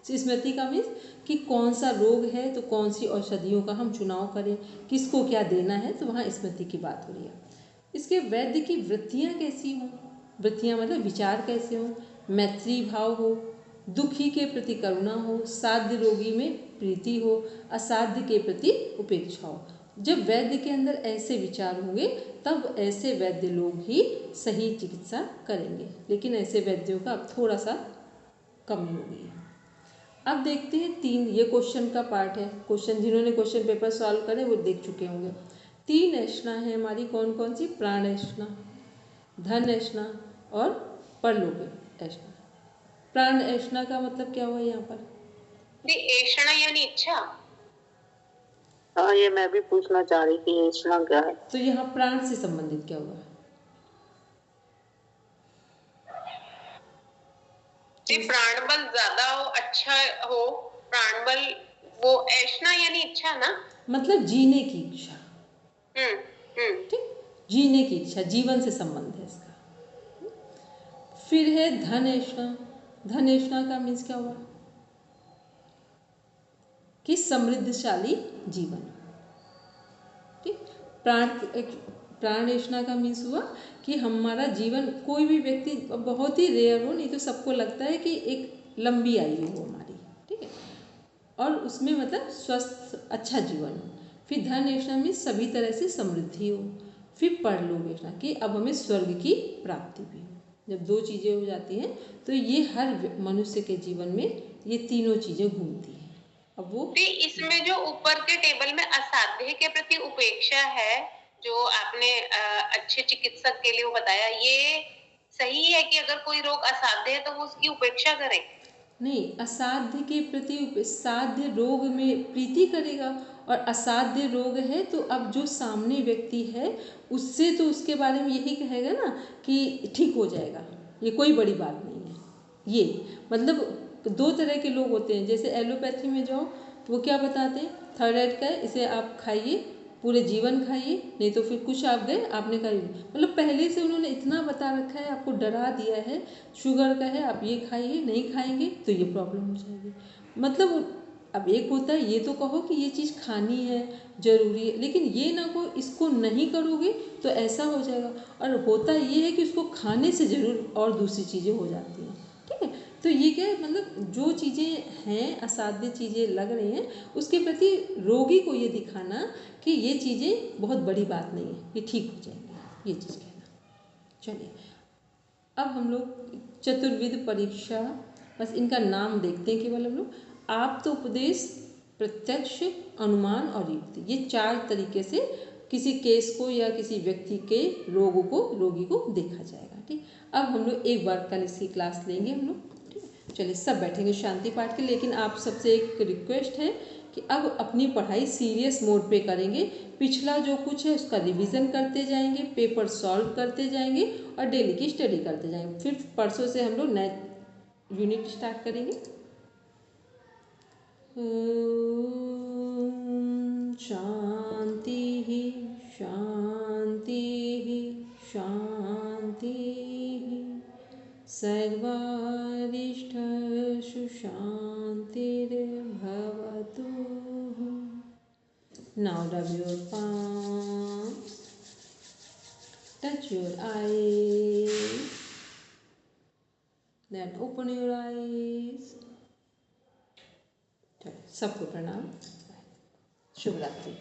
स्मृति का मीन्स कि कौन सा रोग है तो कौन सी औषधियों का हम चुनाव करें, किसको क्या देना है, तो वहाँ स्मृति की बात हो रही है। इसके वैद्य की वृत्तियाँ कैसी हों, वृत्तियाँ मतलब विचार कैसे हों, मैत्री भाव हो, दुखी के प्रति करुणा हो, साध्य रोगी में प्रीति हो, असाध्य के प्रति उपेक्षा हो। जब वैद्य के अंदर ऐसे विचार होंगे तब ऐसे वैद्य लोग ही सही चिकित्सा करेंगे, लेकिन ऐसे वैद्यों का अब थोड़ा सा कमी हो गई है। अब देखते हैं तीन, ये क्वेश्चन का पार्ट है, क्वेश्चन जिन्होंने क्वेश्चन पेपर सॉल्व करे वो देख चुके होंगे। तीन ऐष्णा है हमारी, कौन कौन सी, प्राण ऐष्णा, धन ऐष्णा और परलोक ऐष्णा। प्राण ऐष्णा का मतलब क्या हुआ यहाँ पर, ऐष्णा यानी इच्छा। हाँ, ये मैं भी पूछना चाह रही थी ऐष्णा क्या है। तो यहाँ प्राण से संबंधित क्या हुआ, प्राण बल ज्यादा हो, अच्छा हो, प्राण बल, वो ऐष्णा यानी इच्छा ना, मतलब जीने की इच्छा। ठीक, जीने की इच्छा, जीवन से संबंध है इसका। फिर है धन ऐष्णा, धन ऐष्णा का मीन्स क्या हुआ कि समृद्धशाली जीवन। ठीक, प्राण ऐष्णा का मीन्स हुआ कि हमारा जीवन, कोई भी व्यक्ति, बहुत ही रेयर हो, नहीं तो सबको लगता है कि एक लंबी आयु हो हमारी। ठीक है, और उसमें मतलब स्वस्थ अच्छा जीवन हो। फिर धन ऐष्णा में सभी तरह से समृद्धि हो। फिर परलोक ऐष्णा कि अब हमें स्वर्ग की प्राप्ति भी हो। जब दो चीज़ें हो जाती हैं तो ये हर मनुष्य के जीवन में ये तीनों चीज़ें घूमती हैं। अब वो इसमें जो ऊपर के टेबल में असाध्य के प्रति उपेक्षा है, जो आपने अच्छे चिकित्सक के लिए वो बताया, ये सही है कि अगर कोई रोग असाध्य है तो वो उसकी उपेक्षा करे? नहीं, असाध्य के प्रति साध्य रोग में प्रीति करेगा, और असाध्य रोग है तो अब जो सामने व्यक्ति है उससे तो उसके बारे में यही कहेगा ना कि ठीक हो जाएगा, ये कोई बड़ी बात नहीं है। ये मतलब दो तरह के लोग होते हैं। जैसे एलोपैथी में जाओ तो वो क्या बताते हैं, थायराइड का है, इसे आप खाइए, पूरे जीवन खाइए, नहीं तो फिर कुछ आप गए आपने खाई, मतलब पहले से उन्होंने इतना बता रखा है, आपको डरा दिया है, शुगर का है आप ये खाइए, नहीं खाएंगे तो ये प्रॉब्लम हो जाएगी। मतलब अब एक होता है ये तो कहो कि ये चीज़ खानी है, जरूरी है, लेकिन ये ना को इसको नहीं करोगे तो ऐसा हो जाएगा। और होता ये है कि उसको खाने से ज़रूर और दूसरी चीज़ें हो जाती हैं। ठीक है, तो ये क्या है, मतलब जो चीज़ें हैं असाध्य चीज़ें लग रही हैं उसके प्रति रोगी को ये दिखाना कि ये चीज़ें बहुत बड़ी बात नहीं है, ये ठीक हो जाएंगी, ये चीज़ कहना। चलिए अब हम लोग चतुर्विध परीक्षा, बस इनका नाम देखते हैं केवल हम लोग। आप तो उपदेश, प्रत्यक्ष, अनुमान और युक्ति, ये चार तरीके से किसी केस को या किसी व्यक्ति के रोगी को देखा जाएगा। ठीक, अब हम लोग एक बार कल इसकी क्लास लेंगे हम लोग। ठीक है, चलिए सब बैठेंगे शांति पाठ के। लेकिन आप सबसे एक रिक्वेस्ट है कि अब अपनी पढ़ाई सीरियस मोड पे करेंगे। पिछला जो कुछ है उसका रिवीजन करते जाएंगे, पेपर सॉल्व करते जाएंगे और डेली की स्टडी करते जाएंगे। फिर परसों से हम लोग नए यूनिट स्टार्ट करेंगे। शांति ही शांति ही शांति ही, सर्वारिष्टसु शांतिर्भवतु। Now rub your palm, touch your eyes, then open your eyes. सबको प्रणाम, शुभ रात्रि।